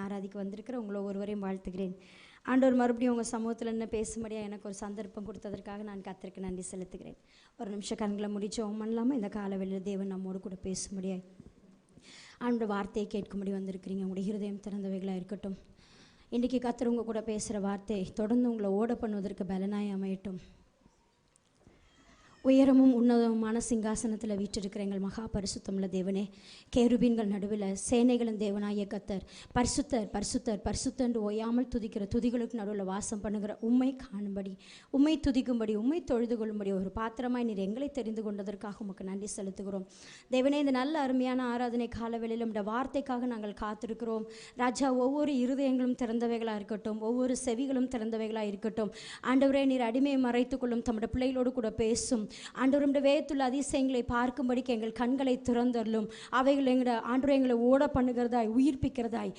ஆராதிக்க வந்திருக்கிற உங்களை ஒருவரையும் வாழ்த்துகிறேன். ஆண்டவர் மறுபடியும் உங்கள் சமூகத்தில் என்ன பேசும்படியாக எனக்கு ஒரு சந்தர்ப்பம் கொடுத்ததற்காக நான் கர்த்தருக்கு நன்றி செலுத்துகிறேன். ஒரு நிமிஷம் கண்களை முடிச்சோம் பண்ணலாமல் இந்த காலவெளியில் தேவன் நம்மோடு கூட பேசும்படியாய் ஆண்டோட வார்த்தையை கேட்கும்படி வந்திருக்கிறீங்க. உங்களுடைய இருதயம் திறந்தவைகளாக இருக்கட்டும். இன்றைக்கி கர்த்தர் உங்கள் கூட பேசுகிற வார்த்தை தொடர்ந்து உங்களை ஓட பண்ணுவதற்கு பலனாய் அமையட்டும். உயரமும் உன்னதமான சிங்காசனத்தில் வீற்றிருக்கிற எங்கள் மகா பரிசுத்தமுள்ள தேவனே, கேருபீன்கள் நடுவில் சேனைகளின் தேவனாகிய கர்த்தர் பரிசுத்தர் பரிசுத்தர் பரிசுத்தர் என்று ஓயாமல் துதிக்கிற துதிகளுக்கு நடுவில் வாசம் பண்ணுகிற உம்மை காணும்படி, உம்மை துதிக்கும்படி, உம்மை தொழுது கொள்ளும்படி ஒரு பாத்திரமாய் நீர் எங்களை தெரிந்து கொண்டதற்காக உமக்கு நன்றி செலுத்துகிறோம். தேவனே, இந்த நல்ல அருமையான ஆராதனை காலவேளையில் இந்த வார்த்தைக்காக நாங்கள் காத்திருக்கிறோம். ராஜா, ஒவ்வொரு இருதயங்களும் திறந்தவைகளாக இருக்கட்டும், ஒவ்வொரு செவிகளும் திறந்தவைகளாக இருக்கட்டும். ஆண்டவரே, நீர் அடிமையை மறைத்துக்கொள்ளும், தம்முடைய பிள்ளைகளோடு கூட பேசும். ஆண்டவருடைய வேதத்துள்ள அதிசயங்களை பார்க்கும்படிக்கு எங்கள் கண்களை திறந்தருளும். அவைகள் எங்களை ஓட பண்ணுகிறதாய், உயிர்ப்பிக்கிறதாய்,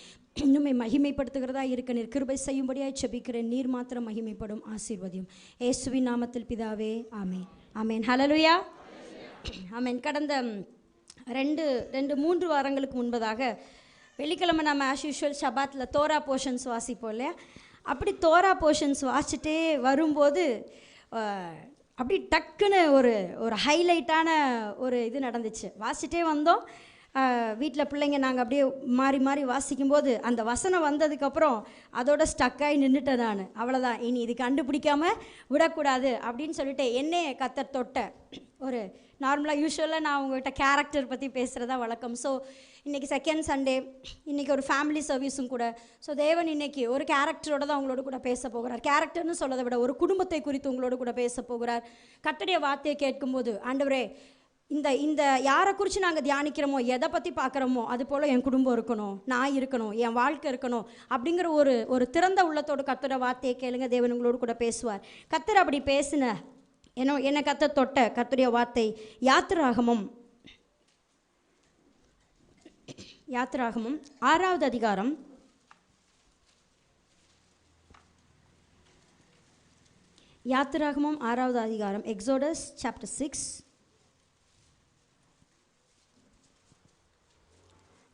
இன்னுமே மகிமைப்படுத்துகிறதாய் இருக்க நீர் கிருபை செய்யும்படியாய் செபிக்கிறேன். நீர் மாத்திரம் மகிமைப்படும். ஆசீர்வதியும் இயேசுவின் நாமத்தில் பிதாவே, ஆமேன் ஆமேன். ஹல்லேலூயா ஆமேன். கடந்த 3 வாரங்களுக்கு முன்பதாக வெள்ளிக்கிழமை நம்ம ஆஸ் யூஷுவல் ஷபாத்தில் தோரா போர்ஷன்ஸ் வாசிப்போம் இல்லையா? அப்படி தோரா போர்ஷன்ஸ் வாசிச்சுட்டே வரும்போது அப்படி டக்குன்னு ஒரு ஹைலைட்டான ஒரு இது நடந்துச்சு. வாசிட்டே வந்தோம். வீட்டில் பிள்ளைங்க நாங்கள் அப்படியே மாறி மாறி வாசிக்கும்போது அந்த வசனம் வந்ததுக்கப்புறம் அதோட ஸ்டக்காகி நின்றுட்டேன் நான். அவ்வளோதான், இனி இது கண்டுபிடிக்காமல் விடக்கூடாது அப்படின்னு சொல்லிட்டு என்னையே கர்த்தர் தொட்ட ஒரு நார்மலாக யூஸ்வலாக நான் உங்கள்கிட்ட கேரக்டர் பற்றி பேசுகிறதா வழக்கம். ஸோ இன்றைக்கி செகண்ட் சண்டே, இன்றைக்கி ஒரு ஃபேமிலி சர்வீஸும் கூட. ஸோ தேவன் இன்றைக்கி ஒரு கேரக்டரோட தான் உங்களோட கூட பேச போகிறார். கேரக்டர்னு சொல்லதை விட ஒரு குடும்பத்தை குறித்து உங்களோட கூட பேச போகிறார். கர்த்தருடைய வார்த்தையை கேட்கும்போது, ஆண்டவரே, இந்த யாரை குறித்து நாங்கள் தியானிக்கிறோமோ, எதை பற்றி பார்க்குறோமோ, அது போல் என் குடும்பம் இருக்கணும், நான் இருக்கணும், என் வாழ்க்கை இருக்கணும் அப்படிங்கிற ஒரு திறந்த உள்ளத்தோடு கர்த்தருடைய வார்த்தையை கேளுங்க. தேவன் உங்களோடு கூட பேசுவார். கர்த்தர் அப்படி பேசின என்னை கர்த்தர் தொட்ட கர்த்தருடைய வார்த்தை யாத்திராகமம் 6வது அதிகாரம் 6வது அதிகாரம், எக்ஸோடஸ் சாப்டர் 6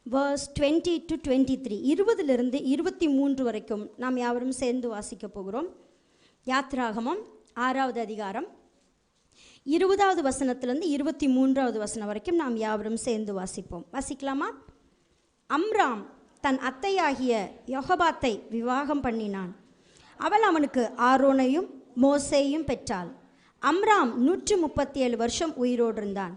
verse 20 to 23, 20லிருந்து 23 வரைக்கும் நாம் யாவரும் சேர்ந்து வாசிக்க போகிறோம். யாத்திராகமம் 6வது அதிகாரம் 20வது வசனத்திலிருந்து 23வது வசனம் வரைக்கும் நாம் யாவரும் சேர்ந்து வாசிப்போம். வாசிக்கலாமா? அம்ராம் தன் அத்தையாகிய யோகபாத்தை விவாகம் பண்ணினான். அவள் அவனுக்கு ஆரோனையும் மோசேயும் பெற்றாள். அம்ராம் 137 வருஷம் உயிரோடு இருந்தான்.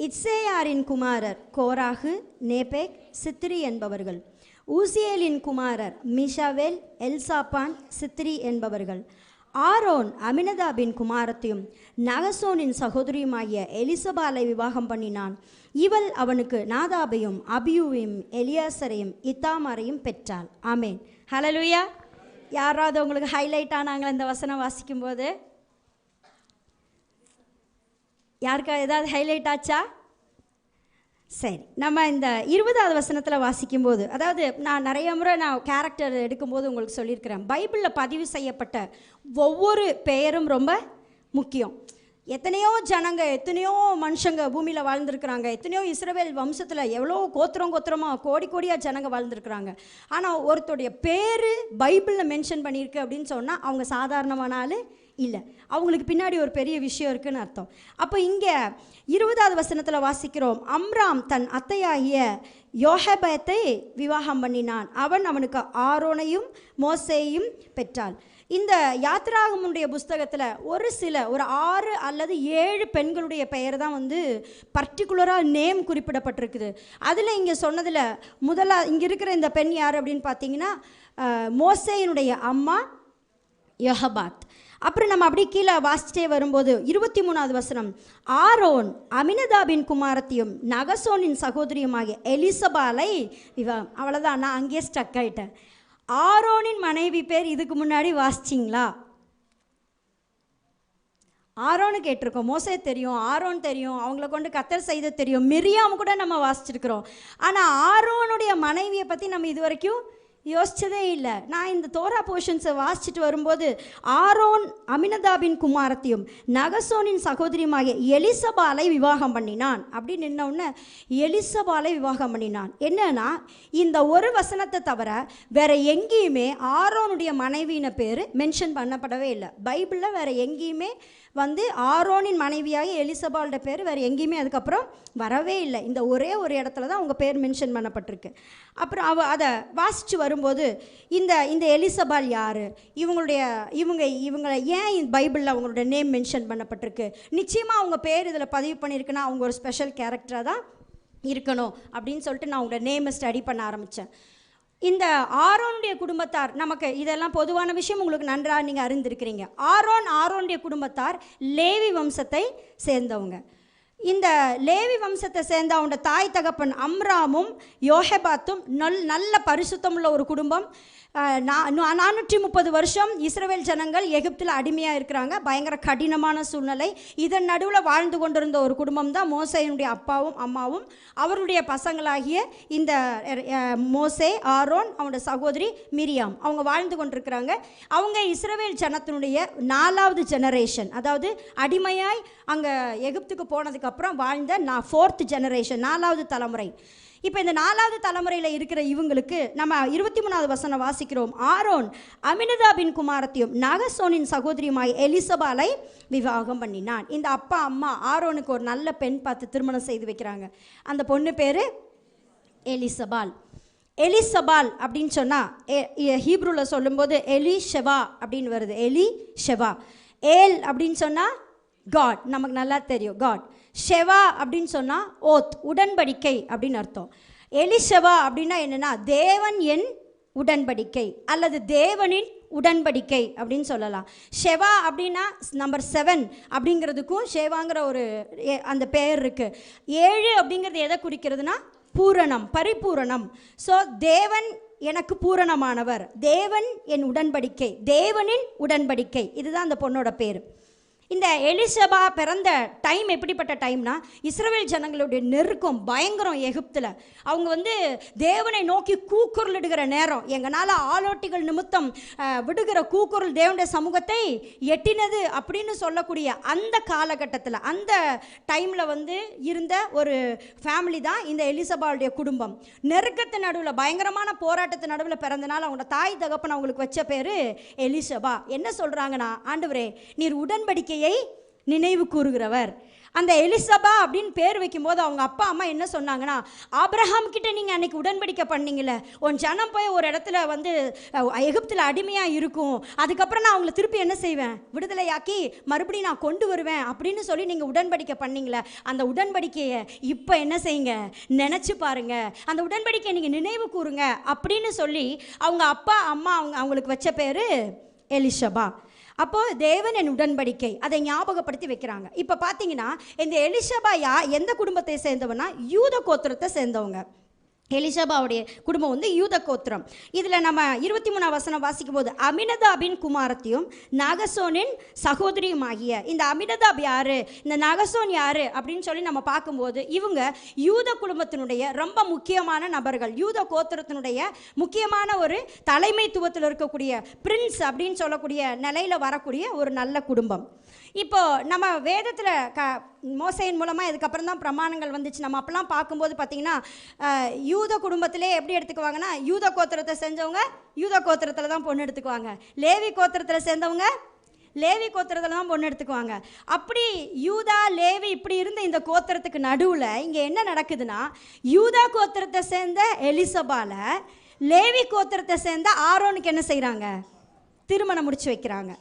இத்சேயாரின் குமாரர் கோராகு, நேபேக், சித்ரி என்பவர்கள். ஊசியேலின் குமாரர் மிஷாவேல், எல்சாப்பான், சித்ரி என்பவர்கள். ஆரோன் அமினதாபின் குமாரத்தையும் நகசோனின் சகோதரியுமாகிய எலிசபாலை விவாகம் பண்ணினான். இவள் அவனுக்கு நாதாபையும் அபியூவையும் எலியாசரையும் இத்தாமாரையும் பெற்றாள். ஆமேன். ஹல்லேலூயா. யாராவது உங்களுக்கு ஹைலைட் ஆனாங்களா இந்த வசனம் வாசிக்கும்போது? யாருக்கா ஏதாவது ஹைலைட் ஆச்சா? சரி, நம்ம இந்த 20வது வசனத்தில் வாசிக்கும்போது, அதாவது நான் நிறைய முறை கேரக்டர் எடுக்கும்போது உங்களுக்கு சொல்லியிருக்கிறேன், பைபிளில் பதிவு செய்யப்பட்ட ஒவ்வொரு பெயரும் ரொம்ப முக்கியம். எத்தனையோ ஜனங்க, எத்தனையோ மனுஷங்க பூமியில் வாழ்ந்துருக்குறாங்க. எத்தனையோ இஸ்ரவேல் வம்சத்தில் எவ்வளோ கோத்திரமாக கோடியாக ஜனங்க வாழ்ந்துருக்குறாங்க. ஆனால் ஒருத்தருடைய பேர் பைபிளில் மென்ஷன் பண்ணியிருக்கு அப்படின்னு சொன்னால் அவங்க சாதாரணமான ஆள் இல்லை, அவங்களுக்கு பின்னாடி ஒரு பெரிய விஷயம் இருக்குன்னு அர்த்தம். அப்போ இங்கே 20வது வசனத்தில் வாசிக்கிறோம், அம்ராம் தன் அத்தையாகிய யோகபத்தை விவாகம் பண்ணினான். அவன் அவனுக்கு ஆரோனையும் மோசேயும் பெற்றாள். இந்த யாத்திராகமுடைய புஸ்தகத்தில் ஒரு 6 அல்லது 7 பெண்களுடைய பெயர் தான் பர்டிகுலராக நேம் குறிப்பிடப்பட்டிருக்குது. அதில் இங்கே சொன்னதில் இங்கே இருக்கிற இந்த பெண் யார் அப்படின்னு பார்த்தீங்கன்னா, மோசேயினுடைய அம்மா யோகபாத். அப்புறம் நம்ம அப்படி கீழே வாசிச்சிட்டே வரும்போது 23வது வசனம், ஆரோன் அமினதாபின் குமாரத்தையும் நகசோனின் சகோதரியுமாகிய எலிசபாலை விவாகம். அவ்வளோதான், நான் அங்கேயே ஸ்டக் ஆகிட்டேன். ஆரோனின் மனைவி பேர் இதுக்கு முன்னாடி வாசிச்சிங்களா? ஆரோன்னு கேட்டிருக்கோம், மோசே தெரியும், ஆரோன் தெரியும், அவங்கள கொண்டு கர்த்தர் செய்த தெரியும், மிரியாம் கூட நம்ம வாசிச்சிருக்கிறோம். ஆனால் ஆரோனுடைய மனைவியை பற்றி நம்ம இது வரைக்கும் யோசிச்சதே இல்லை. நான் இந்த தோரா போர்ஷன்ஸை வாசிச்சுட்டு வரும்போது ஆரோன் அமினதாபின் குமாரத்தையும் நகசோனின் சகோதரியுமாகிய எலிசபாலை விவாகம் பண்ணினான் அப்படின்னு நின்னவுடனே எலிசபாலை விவாகம் பண்ணினான். என்னன்னா இந்த ஒரு வசனத்தை தவிர வேற எங்கேயுமே ஆரோனுடைய மனைவியின பேர் மென்ஷன் பண்ணப்படவே இல்லை. பைபிளில் வேற எங்கேயுமே ஆரோனின் மனைவியாகி எலிசபாலோட பேர் வேறு எங்கேயுமே அதுக்கப்புறம் வரவே இல்லை. இந்த ஒரே ஒரு இடத்துல தான் அவங்க பேர் மென்ஷன் பண்ணப்பட்டிருக்கு. அப்புறம் அதை வாசித்து வரும்போது இந்த எலிசபால் யார், இவங்களை ஏன் பைபிளில் அவங்களோட நேம் மென்ஷன் பண்ணப்பட்டிருக்கு, நிச்சயமாக அவங்க பேர் இதில் பதிவு பண்ணியிருக்குன்னா அவங்க ஒரு ஸ்பெஷல் கேரக்டராக தான் இருக்கணும் அப்படின்னு சொல்லிட்டு நான் அவங்களோட நேமை ஸ்டடி பண்ண ஆரம்பித்தேன். இந்த ஆரோனுடைய குடும்பத்தார், நமக்கு இதெல்லாம் பொதுவான விஷயம், உங்களுக்கு நன்றாக நீங்கள் அறிந்திருக்கிறீங்க. ஆரோனுடைய குடும்பத்தார் லேவி வம்சத்தை சேர்ந்தவங்க. இந்த லேவி வம்சத்தை சேர்ந்த அவனோட தாய் தகப்பன் அம்ராமும் யோஹெபாத்தும் நல்ல பரிசுத்தமுள்ள ஒரு குடும்பம். 430 வருஷம் இஸ்ரவேல் ஜனங்கள் எகிப்தில் அடிமையாக இருக்கிறாங்க. பயங்கர கடினமான சூழ்நிலை. இதன் நடுவில் வாழ்ந்து கொண்டிருந்த ஒரு குடும்பம் தான் மோசேயினுடைய அப்பாவும் அம்மாவும் அவருடைய பசங்களாகிய இந்த மோசே, ஆரோன், அவனோட சகோதரி மிரியாம். அவங்க வாழ்ந்து கொண்டிருக்கிறாங்க. அவங்க இஸ்ரவேல் ஜனத்தினுடைய 4வது ஜெனரேஷன், அதாவது அடிமையாய் அங்கே எகிப்துக்கு போனதுக்கப்புறம் வாழ்ந்த 4th ஜெனரேஷன், 4வது தலைமுறை. இப்போ இந்த 4வது தலைமுறையில் இருக்கிற இவங்களுக்கு நம்ம 23வது வசனம் வாசிக்கிறோம். ஆரோன் அமினதாபின் குமாரத்தையும் நகசோனின் சகோதரியுமாய் எலிசபாலை விவாகம் பண்ணினான். இந்த அப்பா அம்மா ஆரோனுக்கு ஒரு நல்ல பெண் பார்த்து திருமணம் செய்து வைக்கிறாங்க. அந்த பொண்ணு பேர் எலிசபால். எலிசபால் அப்படின்னு சொன்னால் ஹீப்ரூவில் சொல்லும்போது எலிஷெவா அப்படின்னு வருது. எலிஷெவா. ஏல் அப்படின்னு சொன்னால் காட், நமக்கு நல்லா தெரியும் காட். ஷெவா அப்படின்னு சொன்னால் ஓத், உடன்படிக்கை அப்படின்னு அர்த்தம். எலிஷெவா அப்படின்னா என்னென்னா தேவன் என் உடன்படிக்கை அல்லது தேவனின் உடன்படிக்கை அப்படின்னு சொல்லலாம். ஷெவா அப்படின்னா நம்பர் 7 அப்படிங்கிறதுக்கும் ஷெவாங்கிற ஒரு அந்த பெயர் இருக்குது. 7 அப்படிங்கிறது எதை குறிக்கிறதுனா பூரணம், பரிபூரணம். ஸோ தேவன் எனக்கு பூரணமானவர், தேவன் என் உடன்படிக்கை, தேவனின் உடன்படிக்கை, இதுதான் அந்த பொண்ணோட பேர். இந்த எலிசபா பிறந்த டைம் எப்படிப்பட்ட டைம்னா இஸ்ரவேல் ஜனங்களுடைய நெருக்கம் பயங்கரம். எகிப்தில் அவங்க தேவனை நோக்கி கூக்குரலிடுகிற நேரம், எங்களால் ஆலோட்டிகள் நிமித்தம் விடுகிற கூக்குரல் தேவனுடைய சமூகத்தை எட்டினது அப்படின்னு சொல்லக்கூடிய அந்த காலகட்டத்தில், அந்த டைமில் இருந்த ஒரு ஃபேமிலி தான் இந்த எலிசபாவுடைய குடும்பம். நெருக்கத்து நடுவில், பயங்கரமான போராட்டத்து நடுவில் பிறந்தனால அவங்களோட தாய் தகப்பன் அவங்களுக்கு வச்ச பேர் எலிசபா. என்ன சொல்கிறாங்கன்னா, ஆண்டவரே நீர் உடன்படிக்கை நினைவு கூறுகிறவர். அந்த எலிசபா அப்படின்னு பேர் வைக்கும்போது அவங்க அப்பா அம்மா என்ன சொன்னாங்கன்னா, ஆபிரகாம் கிட்ட நீங்கள் அன்னைக்கு உடன்படிக்கை பண்ணீங்களே, உன் ஜனம் போய் ஒரு இடத்துல எகிப்தில் அடிமையாக இருக்கும், அதுக்கப்புறம் நான் அவங்களை திருப்பி என்ன செய்வேன், விடுதலையாக்கி மறுபடியும் நான் கொண்டு வருவேன் அப்படின்னு சொல்லி நீங்கள் உடன்படிக்கை பண்ணீங்களே, அந்த உடன்படிக்கையை இப்போ என்ன செய்யுங்க, நினச்சி பாருங்க, அந்த உடன்படிக்கையை நீங்கள் நினைவு கூறுங்க அப்படின்னு சொல்லி அவங்க அப்பா அம்மா அவங்களுக்கு வச்ச பேர் எலிஷபா. அப்போது தேவன் என் உடன்படிக்கை, அதை ஞாபகப்படுத்தி வைக்கிறாங்க. இப்போ பார்த்தீங்கன்னா இந்த எலிஷபா எந்த குடும்பத்தை சேர்ந்தவனா, யூத கோத்திரத்தை சேர்ந்தவங்க. எலிசபாவுடைய குடும்பம் யூத கோத்திரம். இதில் நம்ம 23ஆம் வசனம் வாசிக்கும் போது அமினதாபின் குமாரத்தையும் நகசோனின் சகோதரியும் ஆகிய, இந்த அமினதாப் யார், இந்த நகசோன் யார் அப்படின்னு சொல்லி நம்ம பார்க்கும்போது இவங்க யூத குடும்பத்தினுடைய ரொம்ப முக்கியமான நபர்கள், யூத கோத்திரத்தினுடைய முக்கியமான ஒரு தலைமைத்துவத்தில் இருக்கக்கூடிய பிரின்ஸ் அப்படின்னு சொல்லக்கூடிய நிலையில் வரக்கூடிய ஒரு நல்ல குடும்பம். இப்போ நம்ம வேதத்தில் மோசையின் மூலமாக இதுக்கப்புறம் தான் பிரமாணங்கள் வந்துச்சு. நம்ம அப்பெல்லாம் பார்க்கும்போது பார்த்தீங்கன்னா யூத குடும்பத்திலே எப்படி எடுத்துக்குவாங்கன்னா, யூத கோத்திரத்தை செஞ்சவங்க யூத கோத்திரத்தில் தான் பொண்ணு எடுத்துக்குவாங்க, லேவி கோத்திரத்தில் சேர்ந்தவங்க லேவி கோத்திரத்தில் தான் பொண்ணு எடுத்துக்குவாங்க. அப்படி யூதா லேவி இப்படி இருந்த இந்த கோத்திரத்துக்கு நடுவில் இங்கே என்ன நடக்குதுன்னா, யூதா கோத்திரத்தை சேர்ந்த எலிசபால லேவி கோத்திரத்தை சேர்ந்த ஆரோனுக்கு என்ன செய்கிறாங்க, திருமணம் முடிச்சு வைக்கிறாங்க.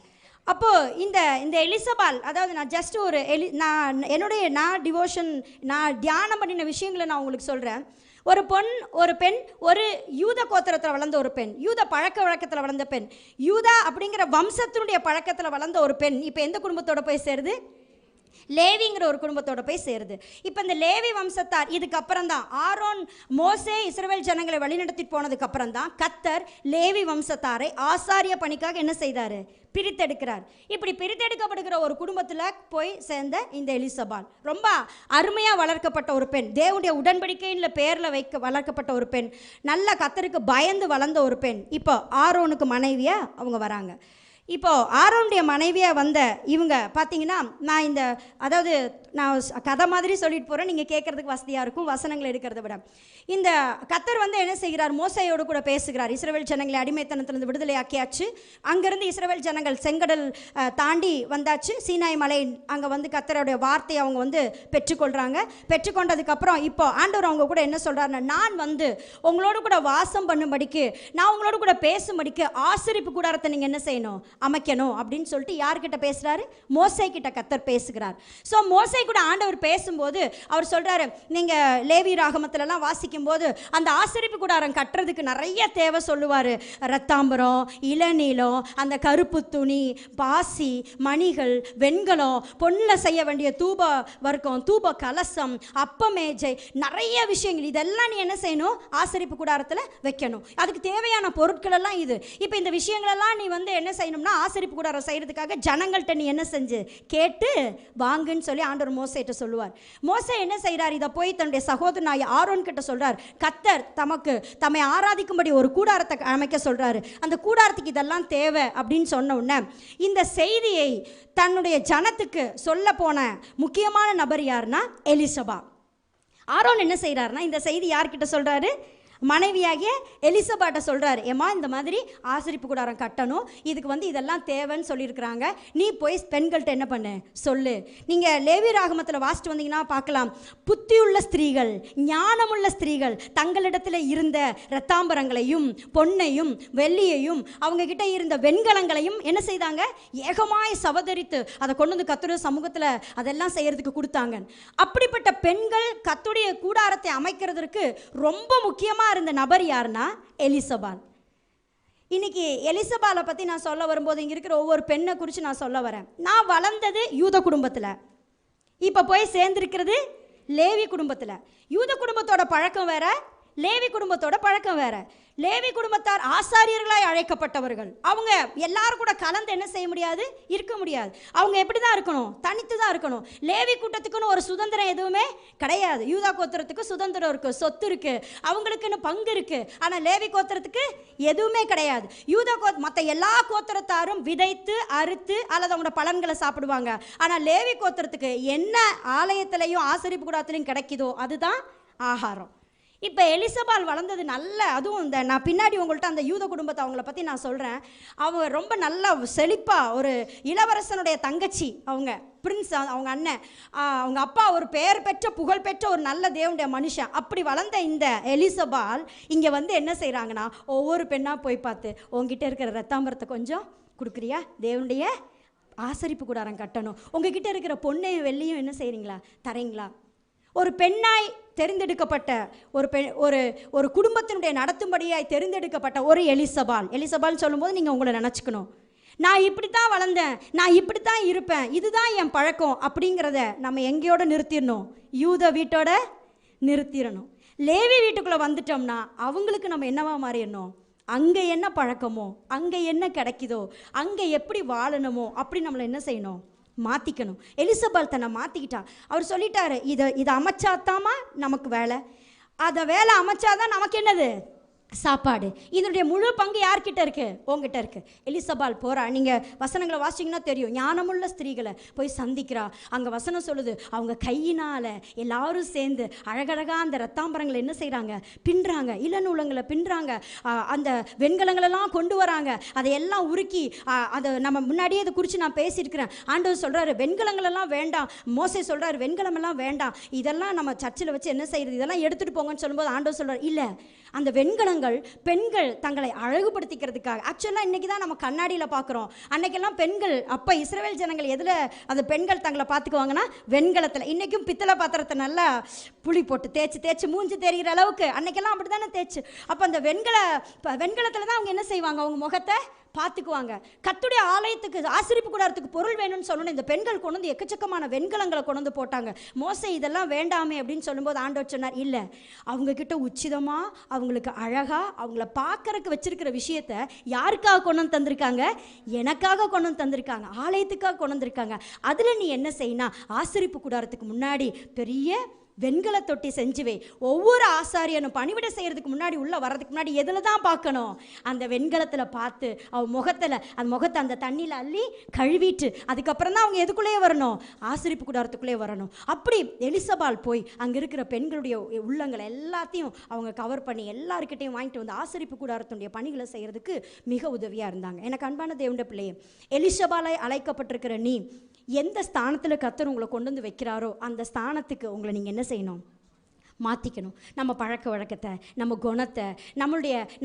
அப்போது இந்த எலிசபால், அதாவது நான் ஜஸ்ட் ஒரு நான் டிவோஷன், நான் தியானம் பண்ணின விஷயங்களை நான் உங்களுக்கு சொல்கிறேன். ஒரு பெண் ஒரு யூத கோத்திரத்தில் வளர்ந்த ஒரு பெண், யூத பழக்க வழக்கத்தில் வளர்ந்த பெண், யூதா அப்படிங்கிற வம்சத்தினுடைய பழக்கத்தில் வளர்ந்த ஒரு பெண் இப்போ எந்த குடும்பத்தோட போய் சேருது, லேவிங்கிற ஒரு குடும்பத்தோட போய் சேருது. இப்போ இந்த லேவி வம்சத்தார் இதுக்கப்புறம் தான் ஆரோன் மோசே இஸ்ரவேல் ஜனங்களை வழிநடத்திட்டு போனதுக்கு அப்புறம் தான் கர்த்தர் லேவி வம்சத்தாரை ஆசாரிய பணிக்காக என்ன செய்தார்? பிரித்தெடுக்கிறார். இப்படி பிரித்தெடுக்கப்படுகிற ஒரு குடும்பத்தில் போய் சேர்ந்த இந்த எலிசபால் ரொம்ப அருமையாக வளர்க்கப்பட்ட ஒரு பெண், தேவனுடைய உடன்படிக்கையின் பேரில் வளர்க்கப்பட்ட ஒரு பெண், நல்ல கர்த்தருக்கு பயந்து வளர்ந்த ஒரு பெண். இப்போ ஆரோனுக்கு மனைவியாக அவங்க வராங்க. இப்போது ஆரோனுடைய மனைவியாக வந்த இவங்க பார்த்தீங்கன்னா, நான் கதை மாதிரி சொல்லிட்டு போகிறேன், நீங்கள் கேட்குறதுக்கு வசதியாக இருக்கும் வசனங்கள் எடுக்கிறத விட. இந்த கர்த்தர் என்ன செய்கிறார்? மோசையோடு கூட பேசுகிறார். இஸ்ரவேல் ஜனங்களை அடிமைத்தனத்திலிருந்து விடுதலை ஆக்கியாச்சு. அங்கேருந்து இஸ்ரவேல் ஜனங்கள் செங்கடல் தாண்டி வந்தாச்சு. சீனாய் மலை அங்கே கர்த்தருடைய வார்த்தையை அவங்க பெற்றுக்கொள்கிறாங்க. பெற்றுக்கொண்டதுக்கப்புறம் இப்போ ஆண்டவர் அவங்க கூட என்ன சொல்கிறாருன்னா, நான் உங்களோடு கூட வாசம் பண்ணும்படிக்கு, நான் உங்களோடு கூட பேசும்படிக்கு ஆசரிப்பு கூடாரத்தை நீங்கள் என்ன செய்யணும்? அமைக்கணும் அப்படின்னு சொல்லிட்டு யார்கிட்ட பேசுகிறாரு? மோசே கிட்ட கர்த்தர் பேசுகிறார். ஸோ மோசே கூட ஆண்டவர் பேசும்போது அவர் சொல்கிறாரு, நீங்கள் லேவி ராகமத்திலலாம் வாசிக்கும் போது அந்த ஆசரிப்பு கூடாரம் கட்டுறதுக்கு நிறைய தேவை சொல்லுவார். ரத்தாம்பரம், இளநீலம், அந்த கருப்பு துணி, பாசி, மணிகள், வெண்கலம், பொண்ணில் செய்ய வேண்டிய தூப வர்க்கம், தூப கலசம், அப்பமேஜை, நிறைய விஷயங்கள் இதெல்லாம் நீ என்ன செய்யணும்? ஆசரிப்பு கூடாரத்தில் வைக்கணும். அதுக்கு தேவையான பொருட்கள் எல்லாம் இது. இப்போ இந்த விஷயங்களெல்லாம் நீ என்ன செய்யணும்னா ஆசரிப்பு கூடாரம் செய்யறதுக்காக ஜனங்கள்கிட்ட நீ என்ன செஞ்சு கேட்டு வாங்குன்னு சொல்லி ஆண்டவர் மோசேட்ட சொல்லுவார். மோசே என்ன செய்கிறார்? இதை போய் தன்னுடைய சகோதரனாய் ஆரோன் கிட்ட சொல்றார். கர்த்தர் தம்மை ஆராதிக்கும்படி ஒரு கூடாரத்தை அமைக்க சொல்றாரு. அந்த கூடாரத்துக்கு இதெல்லாம் தேவை அப்படின்னு சொன்ன உடனே இந்த செய்தியை தன்னுடைய ஜனத்துக்கு சொல்ல போன முக்கியமான நபர் யாருன்னா எலிசபா. ஆரோன் என்ன செய்கிறாருன்னா இந்த செய்தி யார்கிட்ட சொல்றாரு? மனைவியாகிய எலிசபாட்ட சொல்கிறார். ஏமா இந்த மாதிரி ஆசரிப்பு கூடாரம் கட்டணும், இதுக்கு இதெல்லாம் தேவைன்னு சொல்லியிருக்கிறாங்க, நீ போய் பெண்கள்கிட்ட என்ன பண்ணு சொல்லு. நீங்கள் லேவி ராகமத்தில் வாசிட்டு வந்தீங்கன்னா பார்க்கலாம், புத்தியுள்ள ஸ்திரீகள், ஞானமுள்ள ஸ்திரீகள் தங்களிடத்தில் இருந்த இரத்தாம்பரங்களையும் பொன்னையும் வெள்ளியையும் அவங்கக்கிட்ட இருந்த வெண்கலங்களையும் என்ன செய்தாங்க? ஏகமாய் சவதரித்து அதை கொண்டு கர்த்தருடைய சமூகத்தில் அதெல்லாம் செய்கிறதுக்கு கொடுத்தாங்க. அப்படிப்பட்ட பெண்கள் கர்த்தருடைய கூடாரத்தை அமைக்கிறதுக்கு ரொம்ப முக்கியமாக இருந்த நபர் யாருன்னா எலிசபால். இன்னைக்கு எலிசபாலை பற்றி நான் சொல்ல வரும்போது இங்கே இருக்கிற ஒவ்வொரு பெண்ணை குறித்து நான் சொல்ல வரேன். நான் வளர்ந்தது யூத குடும்பத்தில், இப்போ போய் சேர்ந்துருக்கிறது லேவி குடும்பத்தில். யூத குடும்பத்தோட பழக்கம் வேற, லேவி குடும்பத்தோட பழக்கம் வேற. லேவி குடும்பத்தார் ஆசாரியர்களாய் அழைக்கப்பட்டவர்கள். அவங்க எல்லாரும் கூட கலந்து என்ன செய்ய முடியாது? இருக்க முடியாது. அவங்க எப்படி தான் இருக்கணும்? தனித்து தான் இருக்கணும். லேவி கூட்டத்துக்குன்னு ஒரு சுதந்திரம் எதுவுமே கிடையாது. யூதா கோத்திரத்துக்கு சுதந்திரம் இருக்குது, சொத்து இருக்குது, அவங்களுக்குன்னு பங்கு இருக்குது. ஆனால் லேவி கோத்திரத்துக்கு எதுவுமே கிடையாது. மற்ற எல்லா கோத்திரத்தாரும் விதைத்து அறுத்து அல்லது அவங்களோட பலன்களை சாப்பிடுவாங்க. ஆனால் லேவி கோத்திரத்துக்கு என்ன ஆலயத்திலையும் ஆசரிப்பு கூடத்திலையும் கிடைக்குதோ அதுதான் ஆகாரம். இப்போ எலிசபால் வளர்ந்தது நல்ல, அதுவும் நான் பின்னாடி உங்கள்கிட்ட அந்த யூத குடும்பத்தை அவங்கள பற்றி நான் சொல்கிறேன். அவங்க ரொம்ப நல்ல செழிப்பாக, ஒரு இளவரசனுடைய தங்கச்சி, அவங்க பிரின்ஸ், அவங்க அண்ணன், அவங்க அப்பா ஒரு பெயர் பெற்ற புகழ்பெற்ற ஒரு நல்ல தேவனுடைய மனுஷன். அப்படி வளர்ந்த இந்த எலிசபால் இங்கே என்ன செய்கிறாங்கன்னா, ஒவ்வொரு பெண்ணாக போய் பார்த்து, உங்ககிட்ட இருக்கிற ரத்தாம்பரத்தை கொஞ்சம் கொடுக்குறியா? தேவனுடைய ஆசரிப்பு கூடாரம் கட்டணும். உங்ககிட்ட இருக்கிற பொண்ணையும் வெள்ளியும் என்ன செய்கிறீங்களா? தரீங்களா? ஒரு பெண்ணாய் தெரிந்தெடுக்கப்பட்ட ஒரு குடும்பத்தினுடைய நடத்தும்படியாய் தெரிந்தெடுக்கப்பட்ட ஒரு எலிசபால் சொல்லும்போது நீங்கள் உங்களை நினச்சிக்கணும், நான் இப்படித்தான் வளர்ந்தேன், நான் இப்படித்தான் இருப்பேன், இதுதான் என் பழக்கம் அப்படிங்கிறத நம்ம எங்கேயோட நிறுத்திடணும்? யூத வீட்டோட நிறுத்திடணும். லேவி வீட்டுக்குள்ளே வந்துட்டோம்னா அவங்களுக்கு நம்ம என்னவா மாறிடணும்? அங்கே என்ன பழக்கமோ, அங்கே என்ன கிடைக்குதோ, அங்கே எப்படி வாழணுமோ அப்படி நம்மளை என்ன செய்யணும்? மாற்றிக்கணும். எலிசபால் தன்னை மாற்றிக்கிட்டா. அவர் சொல்லிட்டாரு, இதை அமைச்சாத்தாமா நமக்கு வேலை, அதை வேலை அமைச்சாதான் நமக்கு என்னது? சாப்பாடு. இதனுடைய முழு பங்கு யார்கிட்ட இருக்கு? உங்ககிட்ட இருக்கு. எலிசபால் போறா. நீங்க வசனங்களை வாசிங்கன்னா தெரியும், ஞானமுள்ள ஸ்திரீகளை போய் சந்திக்கிறா. அங்க வசனம் சொல்லுது, அவங்க கையினால எல்லாரும் சேர்ந்து அழகழகா அந்த ரத்தாம்பரங்களை என்ன செய்யறாங்க? பின்றாங்க, இளநூலங்களை பின்றாங்க, அந்த வெண்கலங்களெல்லாம் கொண்டு வராங்க, அதையெல்லாம் உருக்கி அதை நம்ம முன்னாடியே அதை குறித்து நான் பேசியிருக்கிறேன். ஆண்டவர் சொல்றாரு வெண்கலங்களெல்லாம் வேண்டாம், மோசே சொல்றாரு வெண்கலம் எல்லாம் வேண்டாம், இதெல்லாம் நம்ம சர்ச்சில் வச்சு என்ன செய்யறது, இதெல்லாம் எடுத்துட்டு போங்கன்னு சொல்லும்போது ஆண்டவர் சொல்றாரு, இல்ல அந்த வெண்கலங்கள் பெண்கள் தங்களை அழகுபடுத்திக்கிறதுக்காக. ஆக்சுவலாக இன்னைக்கு தான் நம்ம கண்ணாடியில் பார்க்குறோம். அன்னைக்கெல்லாம் பெண்கள், அப்போ இஸ்ரவேல் ஜனங்கள் எதில் அந்த பெண்கள் தங்களை பார்த்துக்குவாங்கன்னா வெண்கலத்தில். இன்றைக்கும் பித்தளை பாத்திரத்தை நல்லா புளி போட்டு தேய்ச்சி மூஞ்சி தெரிகிற அளவுக்கு அன்னைக்கெல்லாம் அப்படி தானே தேய்ச்சி. அப்போ அந்த வெண்கலத்தில் தான் அவங்க என்ன செய்வாங்க? அவங்க முகத்தை பார்த்துக்குவாங்க. கர்த்தருடைய ஆலயத்துக்கு ஆசரிப்பு கூடாரத்துக்கு பொருள் வேணும்னு சொன்னோன்னே இந்த பெண்கள் கொண்டு வந்து எக்கச்சக்கமான வெண்கலங்களை கொண்டு வந்து போட்டாங்க. மோசே இதெல்லாம் வேண்டாமே அப்படின்னு சொல்லும்போது ஆண்டவர் சொன்னார், இல்லை, அவங்கக்கிட்ட உச்சிதமாக அவங்களுக்கு அழகாக அவங்கள பார்க்கறக்கு வச்சிருக்கிற விஷயத்த யாருக்காக கொண்டு வந்து தந்திருக்காங்க? எனக்காக கொண்டு வந்து தந்திருக்காங்க, ஆலயத்துக்காக கொண்டு வந்திருக்காங்க. அதில் நீ என்ன செய்யணும்? ஆசரிப்பு கூடாரத்துக்கு முன்னாடி பெரிய வெண்கல தொட்டி செஞ்சுவே. ஒவ்வொரு ஆசாரியனும் பணிவிட செய்கிறதுக்கு முன்னாடி உள்ளே வர்றதுக்கு முன்னாடி எதில் தான் பார்க்கணும்? அந்த வெண்கலத்தில் பார்த்து அந்த முகத்தை அந்த தண்ணியில் அள்ளி கழுவிட்டு அதுக்கப்புறம் தான் அவங்க எதுக்குள்ளேயே வரணும்? ஆசரிப்பு கூடாரத்துக்குள்ளேயே வரணும். அப்படி எலிசபால் போய் அங்கே இருக்கிற பெண்களுடைய உள்ளங்களை எல்லாத்தையும் அவங்க கவர் பண்ணி எல்லாருக்கிட்டையும் வாங்கிட்டு வந்து ஆசரிப்பு கூடாரத்துடைய பணிகளை செய்கிறதுக்கு மிக உதவியாக இருந்தாங்க. எனக்கு அன்பான தேவனுடைய பிள்ளையே, எலிசபாலை அழைக்கப்பட்டிருக்கிற நீ எந்த ஸ்தானத்தில் கர்த்தர் உங்களை கொண்டு வந்து வைக்கிறாரோ அந்த ஸ்தானத்துக்கு உங்களை நீங்கள் என்ன செய்யணும்? மாற்றிக்கணும். நம்ம பழக்க வழக்கத்தை, நம்ம குணத்தை,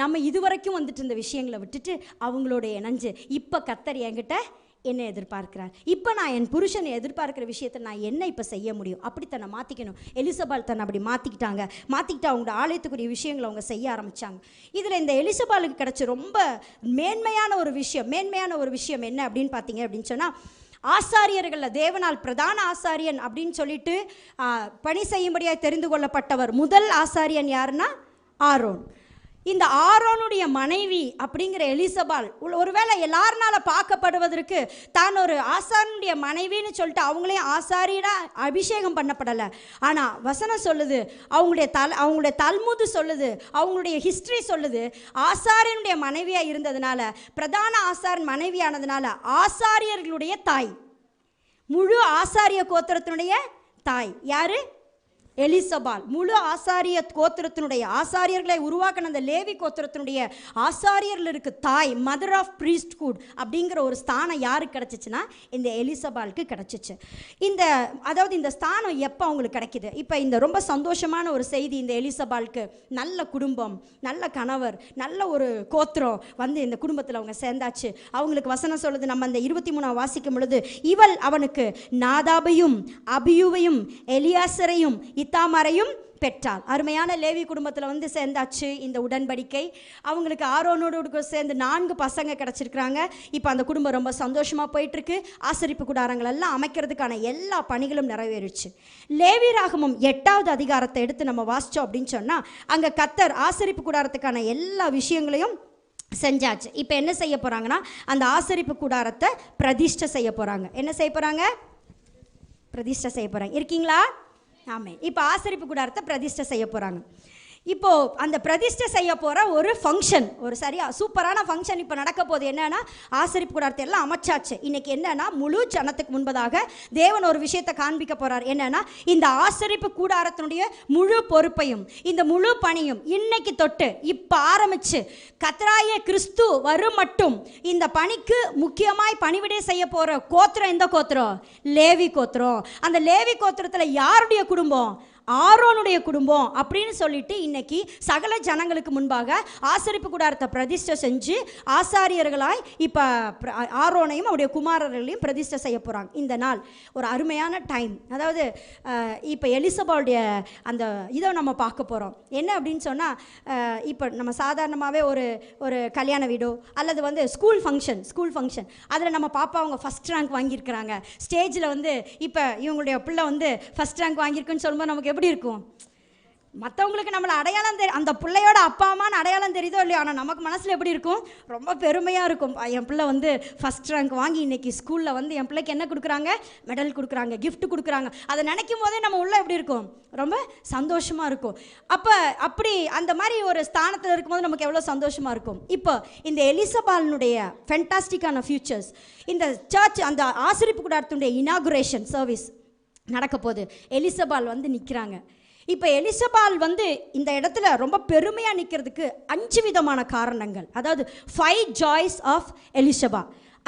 நம்ம இதுவரைக்கும் வந்துட்டு இருந்த விஷயங்களை விட்டுட்டு அவங்களோட இணைஞ்சு இப்போ கர்த்தர் என்கிட்ட என்ன எதிர்பார்க்கிறார், இப்போ நான் என் புருஷனை எதிர்பார்க்குற விஷயத்தை நான் என்ன இப்போ செய்ய முடியும், அப்படி தன்னை மாற்றிக்கணும். எலிசபால் தன்னை அப்படி மாற்றிக்கிட்டு அவங்களோட ஆலயத்துக்குரிய விஷயங்களை அவங்க செய்ய ஆரம்பித்தாங்க. இதில் இந்த எலிசபாலுக்கு கிடச்ச ரொம்ப மேன்மையான ஒரு விஷயம் என்ன அப்படின்னு பார்த்தீங்க அப்படின்னு சொன்னால், ஆசாரியர்களில் தேவனால் பிரதான ஆசாரியன் அப்படின்னு சொல்லிட்டு பணி செய்யும்படியாக தெரிந்து கொள்ளப்பட்டவர் முதல் ஆசாரியன் யாருன்னா ஆரோன். இந்த ஆரோனுடைய மனைவி அப்படிங்கிற எலிசபால் ஒருவேளை எல்லாருனால பார்க்கப்படுவதற்கு தான் ஒரு ஆசாரனுடைய மனைவின்னு சொல்லிட்டு அவங்களையும் ஆசாரியனா அபிஷேகம் பண்ணப்படலை. ஆனால் வசனம் சொல்லுது, அவங்களுடைய தல்முது சொல்லுது, அவங்களுடைய ஹிஸ்டரி சொல்லுது, ஆசாரியனுடைய மனைவியாக இருந்ததுனால, பிரதான ஆசாரன் மனைவியானதுனால ஆசாரியர்களுடைய தாய், முழு ஆசாரிய கோத்திரத்தினுடைய தாய் யாரு? எலிசபால். முழு ஆசாரிய கோத்திரத்தினுடைய ஆசாரியர்களை உருவாக்கின அந்த லேவி கோத்திரத்தினுடைய ஆசாரியர்களுக்கு தாய், மதர் ஆஃப் ப்ரீஸ்ட்ஹுட் அப்படிங்கிற ஒரு ஸ்தானம் யாருக்கு கிடச்சிச்சுன்னா இந்த எலிசபாலுக்கு கிடச்சிச்சு. இந்த ஸ்தானம் எப்போ அவங்களுக்கு கிடைக்கிது? இப்போ இந்த ரொம்ப சந்தோஷமான ஒரு செய்தி, இந்த எலிசபாலுக்கு நல்ல குடும்பம், நல்ல கணவர், நல்ல ஒரு கோத்திரம் வந்து இந்த குடும்பத்தில் அவங்க சேர்ந்தாச்சு. அவங்களுக்கு வசனம் சொல்லுது, நம்ம அந்த 23 வாசிக்கும் பொழுது, இவள் அவனுக்கு நாதாபையும் அபியூவையும் எலியாசரையும் இத்தாமாரையும் பெற்றாள். அருமையான லேவி குடும்பத்தில் வந்து சேர்ந்தாச்சு இந்த உடன்படிக்கை. அவங்களுக்கு ஆரோனோடு சேர்ந்து 4 பசங்க கிடச்சிருக்கிறாங்க. இப்போ அந்த குடும்பம் ரொம்ப சந்தோஷமாக போயிட்டுருக்கு. ஆசரிப்பு கூடாரங்கள் எல்லாம் அமைக்கிறதுக்கான எல்லா பணிகளும் நிறைவேறிச்சு. லேவி ராகமம் 8வது அதிகாரத்தை எடுத்து நம்ம வாசித்தோம் அப்படின்னு சொன்னால், அங்கே கர்த்தர் ஆசரிப்பு கூடாரத்துக்கான எல்லா விஷயங்களையும் செஞ்சாச்சு. இப்போ என்ன செய்ய போகிறாங்கன்னா, அந்த ஆசரிப்பு கூடாரத்தை பிரதிஷ்டை செய்ய போகிறாங்க. என்ன செய்ய போகிறாங்க? பிரதிஷ்டை செய்ய போகிறாங்க. இருக்கீங்களா? ஆமாம். இப்போ ஆசரிப்பு கூடாரத்தை பிரதிஷ்டை செய்ய போகிறாங்க. இப்போது அந்த பிரதிஷ்டை செய்ய போகிற ஒரு ஃபங்க்ஷன், ஒரு சூப்பரான ஃபங்க்ஷன் இப்போ நடக்க போகுது. என்னென்னா, ஆசரிப்பு கூடாரத்தை எல்லாம் அமைச்சாச்சு. இன்றைக்கி என்னென்னா, முழு ஜனத்துக்கு முன்பதாக தேவன் ஒரு விஷயத்தை காண்பிக்க போகிறார். என்னென்னா, இந்த ஆசரிப்பு கூடாரத்தினுடைய முழு பொறுப்பையும் இந்த முழு பணியும் இன்னைக்கு தொட்டு இப்போ ஆரம்பித்து கர்த்தராகிய கிறிஸ்து வரும் மட்டும் இந்த பணிக்கு முக்கியமாய் பணிவிடை செய்ய போகிற கோத்திரம் எந்த கோத்திரம்? லேவி கோத்திரம். அந்த லேவி கோத்திரத்தில் யாருடைய குடும்பம்? ஆரோனுடைய குடும்பம் அப்படின்னு சொல்லிட்டு இன்னைக்கு சகல ஜனங்களுக்கு முன்பாக ஆசரிப்பு கூடாரத்தை பிரதிஷ்டை செஞ்சு ஆசாரியர்களாய் இப்போ ஆரோனையும் அவருடைய குமாரர்களையும் பிரதிஷ்டை செய்ய போகிறாங்க. இந்த நாள் ஒரு அருமையான டைம். அதாவது இப்போ எலிசபாலுடைய அந்த இதை நம்ம பார்க்க போகிறோம். என்ன அப்படின்னு சொன்னால், இப்போ நம்ம சாதாரணமாகவே ஒரு கல்யாண வீடோ அல்லது வந்து ஸ்கூல் ஃபங்க்ஷன் அதில் நம்ம பாப்பா அவங்க ஃபஸ்ட் ரேங்க் வாங்கியிருக்கிறாங்க. ஸ்டேஜில் வந்து இப்போ இவங்களுடைய பிள்ளை வந்து ஃபஸ்ட் ரேங்க் வாங்கியிருக்குன்னு சொல்லும்போது நமக்கு எப்படி இருக்கும்? மற்றவங்களுக்கு நம்மளை அடையாளம் அந்த பிள்ளையோட அப்பா அம்மான்னு அடையாளம் தெரியுதோ இல்லையோ, ஆனால் நமக்கு மனசில் எப்படி இருக்கும்? ரொம்ப பெருமையாக இருக்கும். என் பிள்ளை வந்து ஃபஸ்ட் ரேங்க் வாங்கி இன்றைக்கி ஸ்கூலில் வந்து என் பிள்ளைக்கு என்ன கொடுக்குறாங்க? மெடல் கொடுக்குறாங்க, கிஃப்ட் கொடுக்குறாங்க. அதை நினைக்கும் போதே நம்ம உள்ள எப்படி இருக்கும்? ரொம்ப சந்தோஷமாக இருக்கும். அப்படி அந்த மாதிரி ஒரு ஸ்தானத்தில் இருக்கும்போது நமக்கு எவ்வளோ சந்தோஷமாக இருக்கும். இப்போ இந்த எலிசபாலினுடைய ஃபென்டாஸ்டிக்கான ஃபியூச்சர்ஸ், இந்த சர்ச் அந்த ஆசரிப்பு கூடாரத்தினுடைய இனாகுரேஷன் சர்வீஸ் நடக்க போகுது. எலிசபால் வந்து நிற்கிறாங்க. இப்போ எலிசபால் வந்து இந்த இடத்துல ரொம்ப பெருமையாக நிற்கிறதுக்கு 5 விதமான காரணங்கள். அதாவது 5 joys ஆஃப் எலிசபா,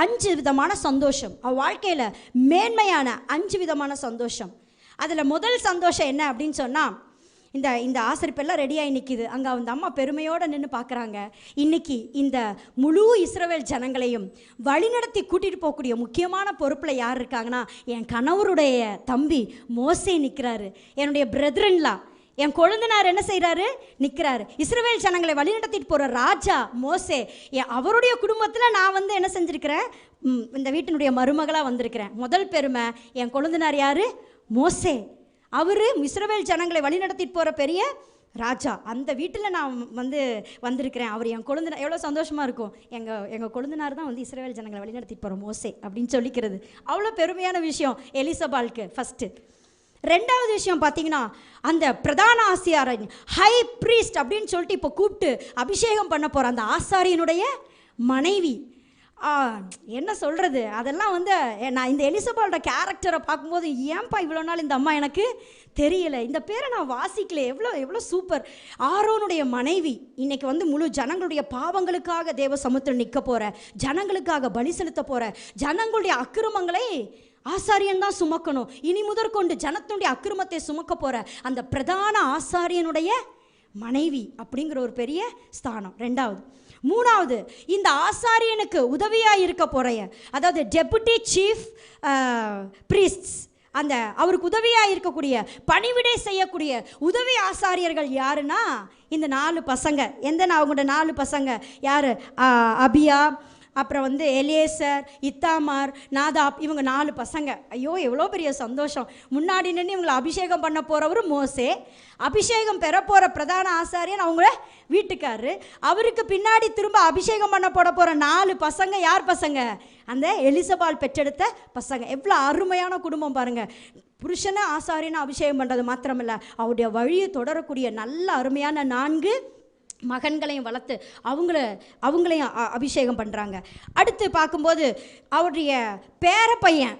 5 விதமான சந்தோஷம். அவள் வாழ்க்கையில் மேன்மையான 5 விதமான சந்தோஷம். அதில் முதல் சந்தோஷம் என்ன அப்படின்னு சொன்னால், இந்த ஆசரிப்பெல்லாம் ரெடியாகி நிற்கிது. அங்கே அந்த அம்மா பெருமையோடு நின்று பார்க்குறாங்க. இன்றைக்கி இந்த முழு இஸ்ரவேல் ஜனங்களையும் வழிநடத்தி கூட்டிகிட்டு போகக்கூடிய முக்கியமான பொறுப்பில் யார் இருக்காங்கன்னா, என் கணவருடைய தம்பி மோசே நிற்கிறாரு, என்னுடைய பிரதர்ன்லா என் கொழுந்தனார் என்ன செய்கிறாரு? நிற்கிறாரு. இஸ்ரவேல் ஜனங்களை வழிநடத்திட்டு போகிற ராஜா மோசே. அவருடைய குடும்பத்தில் நான் வந்து என்ன செஞ்சுருக்கிறேன்? இந்த வீட்டினுடைய மருமகளாக வந்திருக்கிறேன். முதல் பெருமை, என் கொழுந்தனார் யார்? மோசே. அவர் இஸ்ரவேல் ஜனங்களை வழிநடத்திட்டு போகிற பெரிய ராஜா. அந்த வீட்டில் நான் வந்திருக்கிறேன். அவர் என் கொழுந்தனார். எவ்வளோ சந்தோஷமாக இருக்கும். எங்கள் கொழுந்தனார் தான் வந்து இஸ்ரவேல் ஜனங்களை வழிநடத்திட்டு போகிற மோசே அப்படின்னு சொல்லிக்கிறது அவ்வளோ பெருமையான விஷயம் எலிசபாளுக்கு. ஃபஸ்ட்டு. ரெண்டாவது விஷயம் பார்த்தீங்கன்னா, அந்த பிரதான ஆசாரியன், ஹை ப்ரீஸ்ட் அப்படின்னு சொல்லிட்டு இப்போ கூப்பிட்டு அபிஷேகம் பண்ண போகிற அந்த ஆசாரியனுடைய மனைவி. என்ன சொல்கிறது, அதெல்லாம் வந்து நான் இந்த எலிசபாலோட கேரக்டரை பார்க்கும்போது ஏன்பா இவ்வளோ நாள் இந்த அம்மா எனக்கு தெரியலை, இந்த பேரை நான் வாசிக்கல, எவ்வளோ சூப்பர். ஆரோனுடைய மனைவி. இன்றைக்கி வந்து முழு ஜனங்களுடைய பாவங்களுக்காக தேவ சமுத்திரம் நிற்க போகிற, ஜனங்களுக்காக பலி செலுத்த போகிற, ஜனங்களுடைய அக்கிரமங்களை ஆசாரியன் தான் சுமக்கணும். இனி முதற்கொண்டு ஜனத்தினுடைய அக்கிரமத்தை சுமக்க போகிற அந்த பிரதான ஆசாரியனுடைய மனைவி அப்படிங்கிற ஒரு பெரிய ஸ்தானம். ரெண்டாவது. மூணாவது, இந்த ஆசாரியனுக்கு உதவியாக இருக்க போகிற, அதாவது டெபுட்டி சீஃப் ப்ரீஸ்ட்ஸ், அந்த அவருக்கு உதவியாக இருக்கக்கூடிய, பணிவிடை செய்யக்கூடிய உதவி ஆசாரியர்கள் யாருன்னா இந்த 4 பசங்க. அவங்களோட 4 பசங்க யார்? அபியா, அப்புறம் வந்து எலியேசர், இத்தாமார், நாதாப், இவங்க 4 பசங்க. ஐயோ எவ்வளோ பெரிய சந்தோஷம். முன்னாடி நின்று இவங்களை அபிஷேகம் பண்ண போகிறவர் மோசே, அபிஷேகம் பெற போகிற பிரதான ஆசாரியன் அவங்கள வீட்டுக்காரரு, அவருக்கு பின்னாடி திரும்ப அபிஷேகம் பண்ண போகிற 4 பசங்க. யார் பசங்க? அந்த எலிசபால் பெற்றெடுத்த பசங்க. எவ்வளோ அருமையான குடும்பம் பாருங்கள். புருஷனை ஆசாரியனை அபிஷேகம் பண்ணுறது மாத்திரமில்லை, அவருடைய வழியை தொடரக்கூடிய நல்ல அருமையான 4 மகன்களையும் வளர்த்து அவங்களையும் அபிஷேகம் பண்ணுறாங்க. அடுத்து பார்க்கும்போது அவருடைய பேரப்பையன்,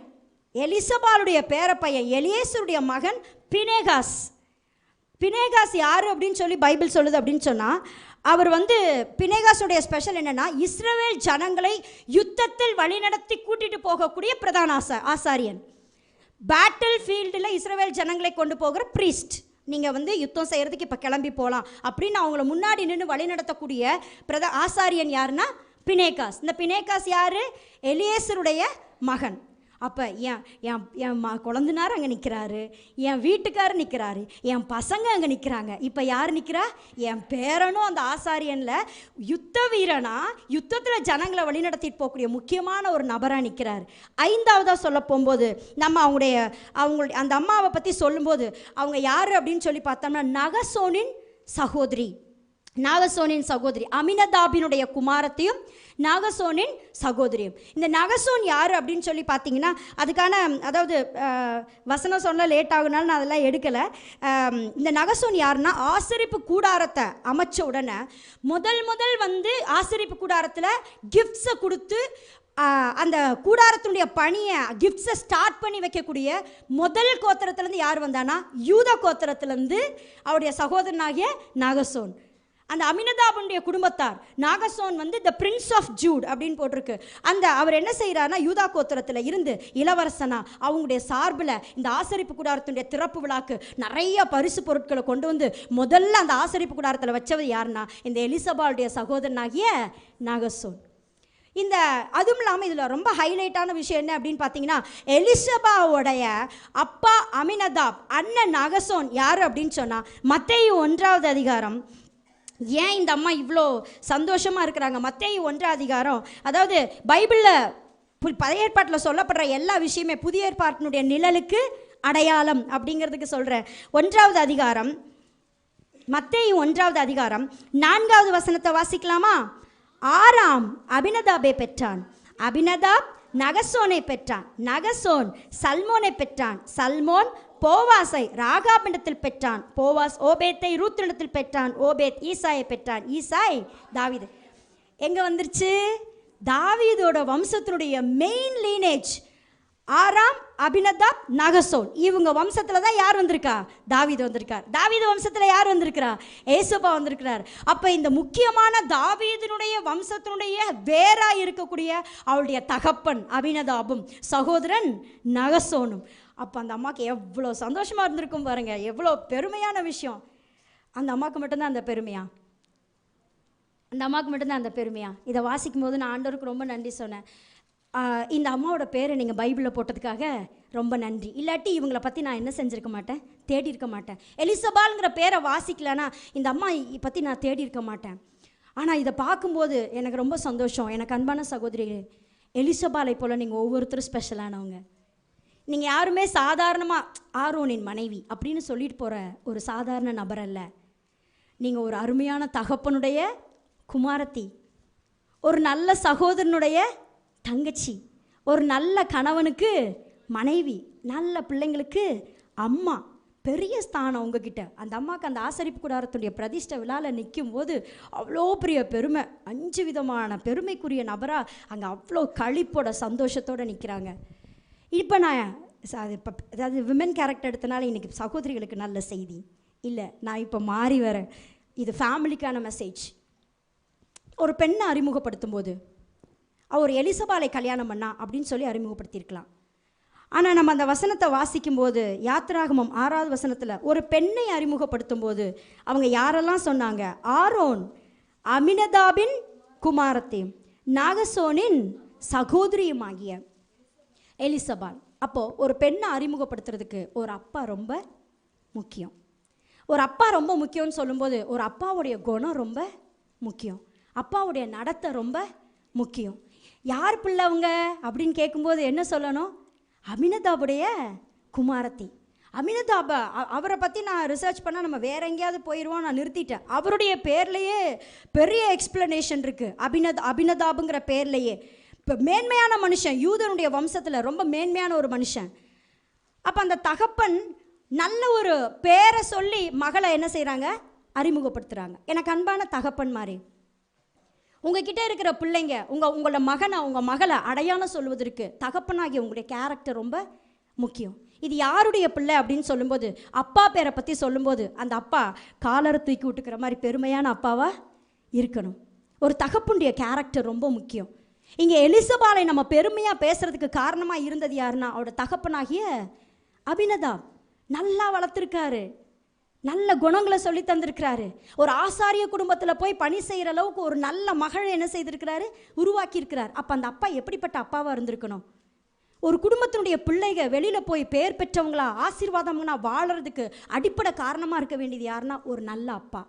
எலிசபாலுடைய பேரப்பையன் எலியேசருடைய மகன் பினேகாஸ். பினேகாஸ் யார் அப்படின்னு சொல்லி பைபிள் சொல்லுது அப்படின்னு சொன்னால், அவர் வந்து பினேகாஸுடைய ஸ்பெஷல் என்னென்னா, இஸ்ரவேல் ஜனங்களை யுத்தத்தில் வழிநடத்தி கூட்டிகிட்டு போகக்கூடிய பிரதான ஆசாரியன். பேட்டில் ஃபீல்டில் இஸ்ரவேல் ஜனங்களை கொண்டு போகிற ப்ரீஸ்ட். நீங்கள் வந்து யுத்தம் செய்கிறதுக்கு இப்போ கிளம்பி போகலாம் அப்படின்னு அவங்கள முன்னாடி நின்று வழி நடத்தக்கூடிய ஆசாரியன் யாருன்னா பினேகாஸ். இந்த பினேகாஸ் யார்? எலியேசருடைய மகன். அப்போ என் குழந்தனார் அங்கே நிற்கிறாரு, என் வீட்டுக்காரர் நிற்கிறாரு, என் பசங்க அங்கே நிற்கிறாங்க. இப்போ யார் நிற்கிறா? என் பேரனும் அந்த ஆசாரியனில் யுத்த வீரனா, யுத்தத்தில் ஜனங்களை வழிநடத்திட்டு போகக்கூடிய முக்கியமான ஒரு நபராக நிற்கிறார். ஐந்தாவதாக சொல்ல போகும்போது நம்ம அவங்களுடைய அந்த அம்மாவை பற்றி சொல்லும்போது அவங்க யார் அப்படின்னு சொல்லி பார்த்தோம்னா, நகசோனின் சகோதரி. நாகசோனின் சகோதரி, அமினதாபினுடைய குமாரத்தையும் நாகசோனின் சகோதரியும். இந்த நகசோன் யார் அப்படின்னு சொல்லி பார்த்தீங்கன்னா, அதுக்கான அதாவது வசனம் சொன்னால் லேட் ஆகுனாலும் நான் அதெல்லாம் எடுக்கலை. இந்த நகசோன் யாருன்னா, ஆசரிப்பு கூடாரத்தை அமைச்ச உடனே முதல் வந்து ஆசரிப்பு கூடாரத்தில் கிஃப்ட்ஸை கொடுத்து அந்த கூடாரத்தினுடைய பணியை, கிஃப்ட்ஸை ஸ்டார்ட் பண்ணி வைக்கக்கூடிய முதல் கோத்திரத்துலேருந்து யார் வந்தானா, யூதா கோத்திரத்துலேருந்து அவருடைய சகோதரனாகிய நாகசோன். அந்த அமினதாபனுடைய குடும்பத்தார். நாகசோன் வந்து த பிரின்ஸ் ஆஃப் ஜூட் அப்படின்னு போட்டிருக்கு. அவர் என்ன செய்கிறாருன்னா, யூதா கோத்திரத்தில் இருந்து இளவரசனா அவங்களுடைய சார்பில் இந்த ஆசரிப்பு கூடாரத்துடைய திறப்பு விழாக்கு நிறைய பரிசு பொருட்களை கொண்டு வந்து முதல்ல அந்த ஆசரிப்பு கூடாரத்தில் வச்சவர் யாருன்னா இந்த எலிசபாளுடைய சகோதரனாகிய நாகசோன். அதுவும் இல்லாமல் இதில் ரொம்ப ஹைலைட்டான விஷயம் என்ன அப்படின்னு பார்த்தீங்கன்னா, எலிசபாவுடைய அப்பா அமினதாப், அண்ணன் நாகசோன் யார் அப்படின்னு சொன்னால், மத்தேயு 1ஆவது அதிகாரம். ஏன் இந்த அம்மா இவ்வளோ சந்தோஷமாக இருக்கிறாங்க? மத்தேயு 1ஆம் அதிகாரம், அதாவது பைபிளில் பழைய ஏற்பாட்டில் சொல்லப்படுற எல்லா விஷயமே புதிய ஏற்பாட்டினுடைய நிழலுக்கு அடையாளம் அப்படிங்கிறதுக்கு சொல்கிறேன். 1ஆவது அதிகாரம், மத்தேயு 1ஆவது அதிகாரம் 4ஆவது வசனத்தை வாசிக்கலாமா? ஆராம் அபினதாபை பெற்றான், அபினதாப் நகசோனை பெற்றான், நகசோன் சல்மோனை பெற்றான், சல்மோன் போவாசை ராகாபிடத்தில் பெற்றான், போவாஸ் ஓபேத்தை ரூத்திடத்தில் பெற்றான், ஓபேத் ஈசாயை பெற்றான், ஈசாய் தாவீது. எங்கே வந்துருச்சு? தாவீதோட வம்சத்தினுடைய மெயின் லீனேஜ் ஆராம், அபினதாப், நகசோன். இவங்க வம்சத்தில் தான் யார் வந்திருக்கா? தாவீது வந்திருக்கார். தாவீது வம்சத்தில் யார் வந்திருக்கிறா? ஏசப்பா வந்திருக்கிறார். அப்போ இந்த முக்கியமான தாவீதினுடைய வம்சத்தினுடைய வேறா இருக்கக்கூடிய அவளுடைய தகப்பன் அபினதாபும் சகோதரன் நகசோனும். அப்போ அந்த அம்மாவுக்கு எவ்வளோ சந்தோஷமாக இருந்திருக்கும் பாருங்கள். எவ்வளோ பெருமையான விஷயம். அந்த அம்மாவுக்கு மட்டும்தான் அந்த பெருமையா? அந்த அம்மாவுக்கு மட்டும்தான் அந்த பெருமையா? இதை வாசிக்கும் போது நான் ஆண்டவருக்கு ரொம்ப நன்றி சொன்னேன். இந்த அம்மாவோட பேரை நீங்கள் பைபிளில் போட்டதுக்காக ரொம்ப நன்றி. இல்லாட்டி இவங்களை பற்றி நான் என்ன செஞ்சுருக்க மாட்டேன், தேடி இருக்க மாட்டேன். எலிசபால்ங்கிற பேரை வாசிக்கலன்னா இந்த அம்மா பற்றி நான் தேடி இருக்க மாட்டேன். ஆனால் இதை பார்க்கும்போது எனக்கு ரொம்ப சந்தோஷம். எனக்கு அன்பான சகோதரிகளே, எலிசபாலை போல் நீங்கள் ஒவ்வொருத்தரும் ஸ்பெஷலானவங்க. நீங்கள் யாருமே சாதாரணமாக ஆரோனின் மனைவி அப்படின்னு சொல்லிட்டு போகிற ஒரு சாதாரண நபர் அல்ல. நீங்கள் ஒரு அருமையான தகப்பனுடைய குமாரத்தி, ஒரு நல்ல சகோதரனுடைய தங்கச்சி, ஒரு நல்ல கணவனுக்கு மனைவி, நல்ல பிள்ளைங்களுக்கு அம்மா. பெரிய ஸ்தானம் உங்ககிட்ட. அந்த அம்மாவுக்கு அந்த ஆசரிப்பு கூடாரத்துடைய பிரதிஷ்டை விழாவில் நிற்கும் போது அவ்வளோ பெரிய பெருமை. 5 விதமான பெருமைக்குரிய நபராக அங்கே அவ்வளோ களிப்போட சந்தோஷத்தோடு நிற்கிறாங்க. இப்போ நான் அதாவது விமன் கேரக்டர் எடுத்தனால இன்றைக்கி சகோதரிகளுக்கு நல்ல செய்தி இல்லை, நான் இப்போ மாறி வரேன். இது ஃபேமிலிக்கான மெசேஜ். ஒரு பெண்ணை அறிமுகப்படுத்தும் போது அவர் எலிசபாலை கல்யாணம் பண்ணா அப்படின்னு சொல்லி அறிமுகப்படுத்தியிருக்கலாம். ஆனால் நம்ம அந்த வசனத்தை வாசிக்கும்போது யாத்திராகமம் 6வது வசனத்தில் ஒரு பெண்ணை அறிமுகப்படுத்தும் போது அவங்க யாரெல்லாம் சொன்னாங்க? ஆரோன் அமினதாபின் குமாரத்தையும் நாகசோனின் சகோதரியுமாகிய எலிசபால். அப்போது ஒரு பெண்ணை அறிமுகப்படுத்துறதுக்கு ஒரு அப்பா ரொம்ப முக்கியம். ஒரு அப்பா ரொம்ப முக்கியம்னு சொல்லும்போது ஒரு அப்பாவுடைய குணம் ரொம்ப முக்கியம், அப்பாவுடைய நடத்தை ரொம்ப முக்கியம். யார் பிள்ளைவங்க அப்படின்னு கேட்கும்போது என்ன சொல்லணும்? அமினதாபுடைய குமாரத்தி. அமினதாப அவரை பற்றி நான் ரிசர்ச் பண்ணால் நம்ம வேற எங்கேயாவது போயிடுவோம், நான் நிறுத்திட்டேன். அவருடைய பேர்லேயே பெரிய எக்ஸ்பிளனேஷன் இருக்குது. அபினதாபுங்கிற பேர்லேயே இப்போ மேன்மையான மனுஷன், யூதனுடைய வம்சத்தில் ரொம்ப மேன்மையான ஒரு மனுஷன். அப்போ அந்த தகப்பன் நல்ல ஒரு பேரை சொல்லி மகளை என்ன செய்கிறாங்க? அறிமுகப்படுத்துகிறாங்க. எனக்கு அன்பான தகப்பன் மாதிரி உங்ககிட்ட இருக்கிற பிள்ளைங்க, உங்களோட மகனை, உங்கள் மகளை அடையாளம் சொல்வதற்கு தகப்பனாகிய உங்களுடைய கேரக்டர் ரொம்ப முக்கியம். இது யாருடைய பிள்ளை அப்படின்னு சொல்லும்போது, அப்பா பேரை பற்றி சொல்லும்போது அந்த அப்பா காலரை தூக்கி விட்டுக்கிற மாதிரி பெருமையான அப்பாவாக இருக்கணும். ஒரு தகப்பனுடைய கேரக்டர் ரொம்ப முக்கியம். இங்கே எலிசபாலை நம்ம பெருமையாக பேசுகிறதுக்கு காரணமாக இருந்தது யாருன்னா அவரோட தகப்பனாகிய அபினதாப். நல்லா வளர்த்துருக்காரு, நல்ல குணங்களை சொல்லி தந்திருக்கிறாரு. ஒரு ஆசாரிய குடும்பத்தில் போய் பணி செய்கிற அளவுக்கு ஒரு நல்ல மகளை என்ன செய்திருக்கிறாரு? உருவாக்கி இருக்கிறார். அப்போ அந்த அப்பா எப்படிப்பட்ட அப்பாவாக இருந்திருக்கணும்? ஒரு குடும்பத்தினுடைய பிள்ளைங்க வெளியில் போய் பேர் பெற்றவங்களா ஆசீர்வாதம்னா வாழறதுக்கு அடிப்படை காரணமாக இருக்க வேண்டியது யாருன்னா ஒரு நல்ல அப்பா.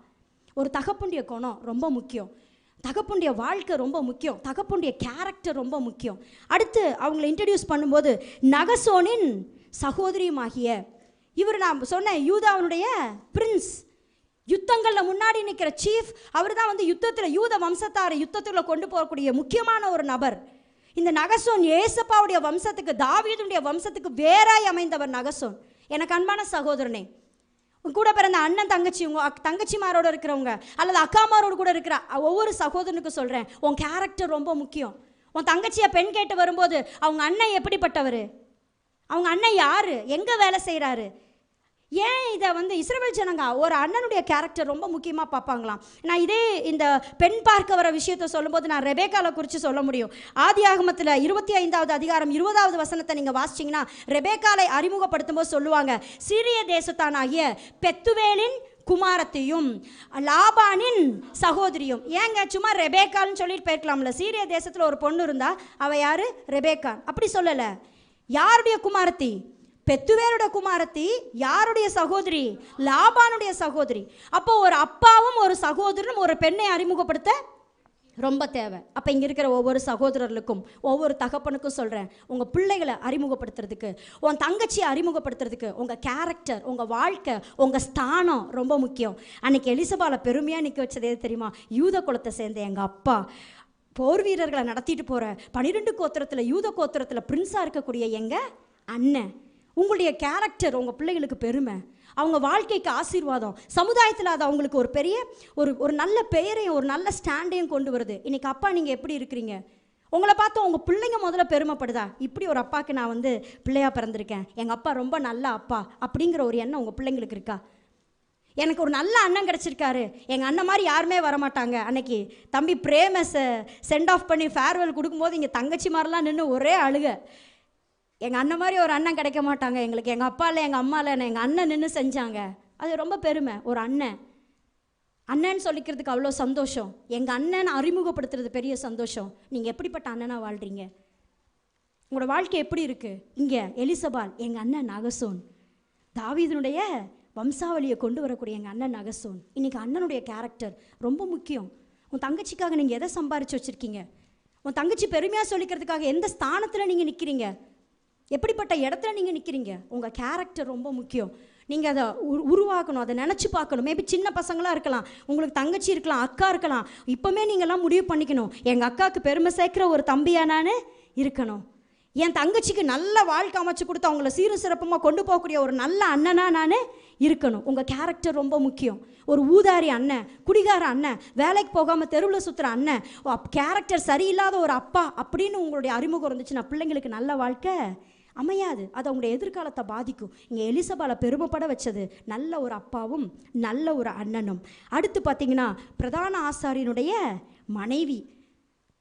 ஒரு தகப்பனுடைய குணம் ரொம்ப முக்கியம், தகப்பனுடைய வாழ்க்கை ரொம்ப முக்கியம், தகப்பனுடைய கேரக்டர் ரொம்ப முக்கியம். அடுத்து அவங்களை இன்ட்ரடியூஸ் பண்ணும்போது நகசோனின் சகோதரியுமாகிய, இவர் நான் சொன்னேன் யூதாவுடைய பிரின்ஸ், யுத்தங்களில் முன்னாடி நிற்கிற சீஃப். அவர் தான் வந்து யுத்தத்தில் யூத வம்சத்தாரை யுத்தத்தில் கொண்டு போகக்கூடிய முக்கியமான ஒரு நபர். இந்த நகசோன் ஏசப்பாவுடைய வம்சத்துக்கு, தாவீதுடைய வம்சத்துக்கு வேறாய் அமைந்தவர் நகசோன். எனக்கு அன்பான சகோதரனே, உங்க கூட பிறந்த அண்ணன் தங்கச்சி, உங்க தங்கச்சிமாரோடு இருக்கிறவங்க அல்லது அக்காமாரோடு கூட இருக்கிற ஒவ்வொரு சகோதரனுக்கும் சொல்கிறேன், உன் கேரக்டர் ரொம்ப முக்கியம். உன் தங்கச்சியை பெண் கேட்டு வரும்போது அவங்க அண்ணன் எப்படிப்பட்டவர், அவங்க அண்ணன் யார், எங்கே வேலை செய்கிறாரு, ஏன் இதை வந்து இஸ்ரவேல் ஜனங்க ஒரு அண்ணனுடைய கேரக்டர் ரொம்ப முக்கியமாக பார்ப்பாங்களாம். நான் இதே இந்த பெண் பார்க்க வர விஷயத்தை சொல்லும்போது நான் ரெபேக்காவை குறித்து சொல்ல முடியும். ஆதியாகமத்தில் 25வது அதிகாரம் 20வது வசனத்தை நீங்கள் வாசிச்சிங்கன்னா ரெபேக்காவை அறிமுகப்படுத்தும் போது சொல்லுவாங்க, சீரிய தேசத்தானாகிய பெத்துவேலின் குமாரத்தையும் லாபானின் சகோதரியும். ஏங்க சும்மா ரெபேக்கான்னு சொல்லிட்டு போயிருக்கலாம்ல? சீரிய தேசத்தில் ஒரு பொண்ணு இருந்தா அவள் யார்? ரெபேக்கான். அப்படி சொல்லலை. யாருடைய குமாரத்தி? பெத்துவேலோட குமாரத்தி. யாருடைய சகோதரி? லாபானுடைய சகோதரி. அப்போ ஒரு அப்பாவும் ஒரு சகோதரனும் ஒரு பெண்ணை அறிமுகப்படுத்த ரொம்ப தேவை. அப்போ இங்கே இருக்கிற ஒவ்வொரு சகோதரர்களுக்கும் ஒவ்வொரு தகப்பனுக்கும் சொல்கிறேன், உங்கள் பிள்ளைகளை அறிமுகப்படுத்துறதுக்கு, உன் தங்கச்சியை அறிமுகப்படுத்துறதுக்கு உங்கள் கேரக்டர், உங்கள் வாழ்க்கை, உங்கள் ஸ்தானம் ரொம்ப முக்கியம். அன்றைக்கி எலிசபாலை பெருமையாக நிற்க வச்சது எது தெரியுமா? யூத குலத்தை சேர்ந்த எங்கள் அப்பா போர் வீரர்களை நடத்திட்டு போகிற 12 கோத்திரத்தில் யூத கோத்திரத்தில் பிரின்ஸாக இருக்கக்கூடிய எங்கள் அண்ணன். உங்களுடைய கேரக்டர் உங்கள் பிள்ளைகளுக்கு பெருமை, அவங்க வாழ்க்கைக்கு ஆசீர்வாதம், சமுதாயத்தில் அது அவங்களுக்கு ஒரு பெரிய ஒரு நல்ல பெயரையும் ஒரு நல்ல ஸ்டாண்டையும் கொண்டு வருது. இன்றைக்கி அப்பா நீங்கள் எப்படி இருக்கிறீங்க? உங்களை பார்த்து உங்கள் பிள்ளைங்க முதல்ல பெருமைப்படுதா? இப்படி ஒரு அப்பாவுக்கு நான் வந்து பிள்ளையாக பிறந்திருக்கேன், எங்கள் அப்பா ரொம்ப நல்ல அப்பா அப்படிங்கிற ஒரு எண்ணம் உங்கள் பிள்ளைங்களுக்கு இருக்கா? எனக்கு ஒரு நல்ல அண்ணன் கிடச்சிருக்காரு, எங்கள் அண்ணன் மாதிரி யாருமே வரமாட்டாங்க. அன்னைக்கு தம்பி பிரேமை சென்ட் ஆஃப் பண்ணி ஃபேர்வெல் கொடுக்கும்போது இங்கே தங்கச்சி மாதிரிலாம் நின்று ஒரே அழுக. எங்கள் அண்ணன் மாதிரி ஒரு அண்ணன் கிடைக்க மாட்டாங்க எங்களுக்கு, எங்கள் அப்பா இல்லை எங்கள் அம்மா இல்லை, எங்கள் அண்ணன் நின்று செஞ்சாங்க. அது ரொம்ப பெருமை. ஒரு அண்ணன் சொல்லிக்கிறதுக்கு அவ்வளோ சந்தோஷம். எங்கள் அண்ணன் அறிமுகப்படுத்துறது பெரிய சந்தோஷம். நீங்கள் எப்படிப்பட்ட அண்ணனாக வாழ்கிறீங்க? உங்களோட வாழ்க்கை எப்படி இருக்குது? இங்கே எலிசபால் எங்கள் அண்ணன் நகசோன், தாவீதினுடைய வம்சாவளியை கொண்டு வரக்கூடிய எங்கள் அண்ணன் நகசோன். இன்றைக்கி அண்ணனுடைய கேரக்டர் ரொம்ப முக்கியம். உன் தங்கச்சிக்காக நீங்கள் எதை சம்பாரித்து வச்சுருக்கீங்க? உன் தங்கச்சி பெருமையாக சொல்லிக்கிறதுக்காக எந்த ஸ்தானத்தில் நீங்கள் நிற்கிறீங்க? எப்படிப்பட்ட இடத்துல நீங்கள் நிற்கிறீங்க? உங்கள் கேரக்டர் ரொம்ப முக்கியம். நீங்கள் அதை உருவாக்கணும், அதை நினச்சி பார்க்கணும். மேபி சின்ன பசங்களாக இருக்கலாம், உங்களுக்கு தங்கச்சி இருக்கலாம், அக்கா இருக்கலாம். இப்போமே நீங்கள்லாம் முடிவு பண்ணிக்கணும், எங்கள் அக்காவுக்கு பெருமை சேர்க்குற ஒரு தம்பியாக நான் இருக்கணும். என் தங்கச்சிக்கு நல்ல வாழ்க்கை அமைச்சு கொடுத்து அவங்கள சீரும் சிறப்புமாக கொண்டு போகக்கூடிய ஒரு நல்ல அண்ணனாக நான் இருக்கணும். உங்கள் கேரக்டர் ரொம்ப முக்கியம். ஒரு ஊதாரி அண்ணன், குடிகார அண்ணன், வேலைக்கு போகாமல் தெருவில் சுற்றுற அண்ணன், கேரக்டர் சரியில்லாத ஒரு அப்பா அப்படின்னு உங்களுடைய அறிமுகம் இருந்துச்சுன்னா பிள்ளைங்களுக்கு நல்ல வாழ்க்கை அமையாது. அது அவங்களுடைய எதிர்காலத்தை பாதிக்கும். இங்கே எலிசபாலை பெருமைப்பட வச்சது நல்ல ஒரு அப்பாவும் நல்ல ஒரு அண்ணனும். அடுத்து பார்த்தீங்கன்னா பிரதான ஆசாரியனுடைய மனைவி,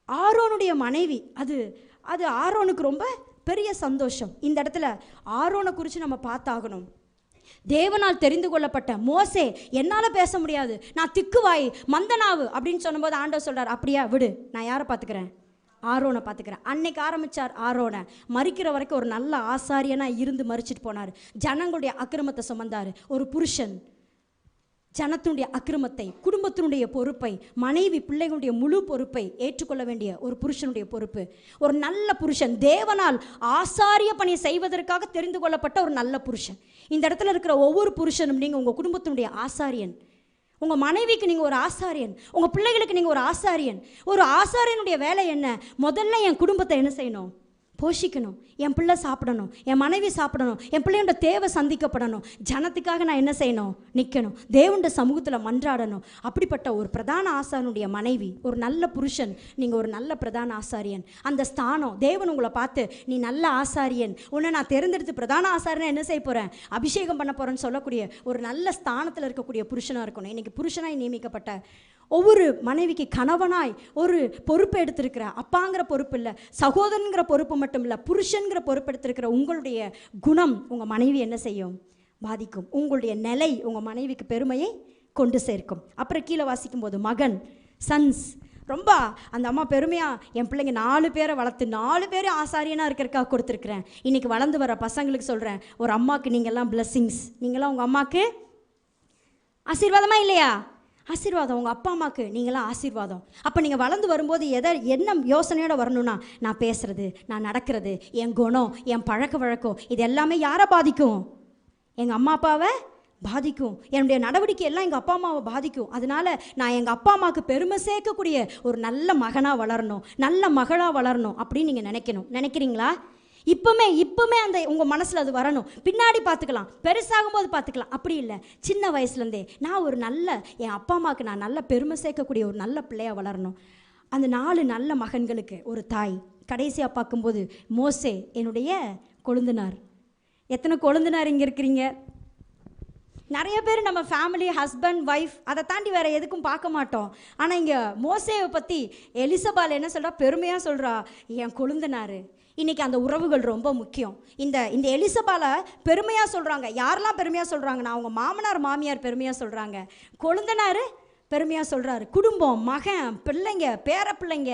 ஆரோனுடைய மனைவி. அது அது ஆரோனுக்கு ரொம்ப பெரிய சந்தோஷம். இந்த இடத்துல ஆரோனை குறித்து நம்ம பார்த்தாகணும். தேவனால் தெரிந்து கொள்ளப்பட்ட மோசே, என்னால் பேச முடியாது, நான் திக்குவாய் மந்தனாவு அப்படின்னு சொன்னபோது ஆண்டவர் சொல்கிறார், அப்படியா விடு, நான் யாரை பார்த்துக்கிறேன்? ஆரோனை பார்த்துக்கிறேன். அன்னைக்கு ஆரம்பித்தார் ஆரோனை. மறிக்கிற வரைக்கும் ஒரு நல்ல ஆசாரியனாக இருந்து மறிச்சிட்டு போனார். ஜனங்களுடைய அக்கிரமத்தை சுமந்தார். ஒரு புருஷன் ஜனத்தினுடைய அக்கிரமத்தை, குடும்பத்தினுடைய பொறுப்பை, மனைவி பிள்ளைகளுடைய முழு பொறுப்பை ஏற்றுக்கொள்ள வேண்டிய ஒரு புருஷனுடைய பொறுப்பு. ஒரு நல்ல புருஷன், தேவனால் ஆசாரிய பணியை செய்வதற்காக தெரிந்து கொள்ளப்பட்ட ஒரு நல்ல புருஷன். இந்த இடத்துல இருக்கிற ஒவ்வொரு புருஷனும் நீங்கள் உங்கள் குடும்பத்தினுடைய ஆசாரியன். உங்கள் மனைவிக்கு நீங்கள் ஒரு ஆசாரியன், உங்கள் பிள்ளைகளுக்கு நீங்கள் ஒரு ஆசாரியன். ஒரு ஆசாரியனுடைய வேலை என்ன? முதல்ல என் குடும்பத்தை என்ன செய்யணும்? போஷிக்கணும். என் பிள்ளை சாப்பிடணும், என் மனைவி சாப்பிடணும், என் பிள்ளையோட தேவை சந்திக்கப்படணும். ஜனத்துக்காக நான் என்ன செய்யணும்? நிற்கணும். தேவனுடைய சமூகத்தில் மன்றாடணும். அப்படிப்பட்ட ஒரு பிரதான ஆசாரியனுடைய மனைவி, ஒரு நல்ல புருஷன், நீங்கள் ஒரு நல்ல பிரதான ஆசாரியன். அந்த ஸ்தானம் தேவன் உங்களை பார்த்து, நீ நல்ல ஆசாரியன், உன்னை நான் தேர்ந்தெடுத்து பிரதான ஆசாரியனை என்ன செய்ய போகிறேன்? அபிஷேகம் பண்ண போகிறேன்னு சொல்லக்கூடிய ஒரு நல்ல ஸ்தானத்தில் இருக்கக்கூடிய புருஷனாக இருக்கணும். இன்றைக்கி புருஷனாய் நியமிக்கப்பட்ட ஒவ்வொரு மனைவிக்கு கணவனாய் ஒரு பொறுப்பு எடுத்திருக்கிற, அப்பாங்கிற பொறுப்பு இல்லை, சகோதரங்கிற பொறுப்பு மட்டும் இல்லை, புருஷன்கிற பொறுப்பு எடுத்திருக்கிற உங்களுடைய குணம் உங்கள் மனைவி என்ன செய்யும்? பாதிக்கும். உங்களுடைய நிலை உங்கள் மனைவிக்கு பெருமையை கொண்டு சேர்க்கும். அப்புறம் கீழே வாசிக்கும் போது மகன், சன்ஸ், ரொம்ப அந்த அம்மா பெருமையாக என் பிள்ளைங்க 4 பேரை வளர்த்து 4 பேர் ஆசாரியனாக இருக்கிறதுக்காக கொடுத்துருக்குறேன். இன்றைக்கி வளர்ந்து வர பசங்களுக்கு சொல்கிறேன், ஒரு அம்மாவுக்கு நீங்கள்லாம் பிளெஸ்ஸிங்ஸ், நீங்களாம் உங்கள் அம்மாவுக்கு ஆசீர்வாதமாக இல்லையா? ஆசீர்வாதம். உங்கள் அப்பா அம்மாவுக்கு நீங்களாம் ஆசீர்வாதம். அப்போ நீங்கள் வளர்ந்து வரும்போது என்ன யோசனையோடு வரணும்னா, நான் பேசுகிறது, நான் நடக்கிறது, என் குணம், என் பழக்க வழக்கம், இது எல்லாமே யாரை பாதிக்கும்? எங்கள் அம்மா அப்பாவை பாதிக்கும். என்னுடைய நடவடிக்கை எல்லாம் எங்கள் அப்பா அம்மாவை பாதிக்கும். அதனால் நான் எங்கள் அப்பா அம்மாவுக்கு பெருமை சேர்க்கக்கூடிய ஒரு நல்ல மகனாக வளரணும், நல்ல மகளாக வளரணும் அப்படின்னு நீங்கள் நினைக்கிறீங்களா? இப்போமே அந்த உங்கள் மனசில் அது வரணும். பின்னாடி பார்த்துக்கலாம், பெருசாகும்போது பார்த்துக்கலாம். அப்படி இல்லை, சின்ன வயசுலேருந்தே நான் ஒரு நல்ல, என் அப்பா அம்மாவுக்கு நான் நல்ல பெருமை சேர்க்கக்கூடிய ஒரு நல்ல பிள்ளையாக வளரணும். அந்த 4 நல்ல மகன்களுக்கு ஒரு தாய். கடைசியாக பார்க்கும்போது மோசே, என்னுடைய கொழுந்தனார். எத்தனை கொழுந்தனார் இங்கே இருக்கிறீங்க? நிறைய பேர் நம்ம ஃபேமிலி, ஹஸ்பண்ட், ஒய்ஃப், அதை தாண்டி வேறு எதுக்கும் பார்க்க மாட்டோம். ஆனால் இங்கே மோசேவை பற்றி எலிசபால் என்ன சொல்கிறா? பெருமையாக சொல்கிறா, என் கொழுந்தனார். இன்றைக்கி அந்த உறவுகள் ரொம்ப முக்கியம். இந்த எலிசபாலை பெருமையாக சொல்கிறாங்க. யாரெல்லாம் பெருமையாக சொல்கிறாங்கன்னா, அவங்க மாமனார் மாமியார் பெருமையாக சொல்கிறாங்க, கொழுந்தனார் பெருமையாக சொல்கிறாரு, குடும்பம், மகன், பிள்ளைங்க, பேர பிள்ளைங்க.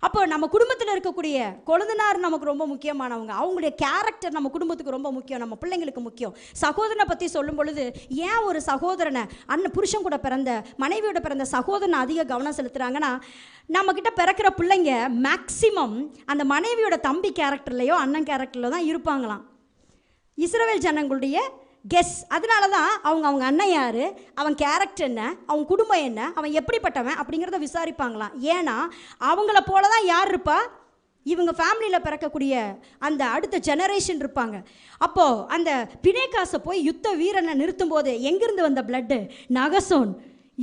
அப்போ நம்ம குடும்பத்தில் இருக்கக்கூடிய கொழுந்தனார் நமக்கு ரொம்ப முக்கியமானவங்க. அவங்களுடைய கேரக்டர் நம்ம குடும்பத்துக்கு ரொம்ப முக்கியம், நம்ம பிள்ளைங்களுக்கு முக்கியம். சகோதரனை பற்றி சொல்லும் பொழுது ஏன் ஒரு சகோதரனை, புருஷன் கூட பிறந்த, மனைவியோட பிறந்த சகோதரனை அதிக கவனம் செலுத்துகிறாங்கன்னா, நம்மக்கிட்ட பிறக்கிற பிள்ளைங்க மேக்சிமம் அந்த மனைவியோட தம்பி கேரக்டர்லையோ அண்ணன் கேரக்டர்லையோ தான் இருப்பாங்களாம். இஸ்ரவேல் ஜனங்களுடைய கெஸ். அதனால தான் அவங்க அண்ணன் யார், அவன் கேரக்டர் என்ன, அவன் குடும்பம் என்ன, அவன் எப்படிப்பட்டவன் அப்படிங்கிறத விசாரிப்பாங்களாம். ஏன்னா அவங்கள போல தான் யார் இருப்பா? இவங்க ஃபேமிலியில் பிறக்கக்கூடிய அந்த அடுத்த ஜெனரேஷன் இருப்பாங்க. அப்போது அந்த பிணைக்காசை போய் யுத்த வீரனை நிறுத்தும் போது எங்கேருந்து வந்த பிளட்டு? நகசோன்,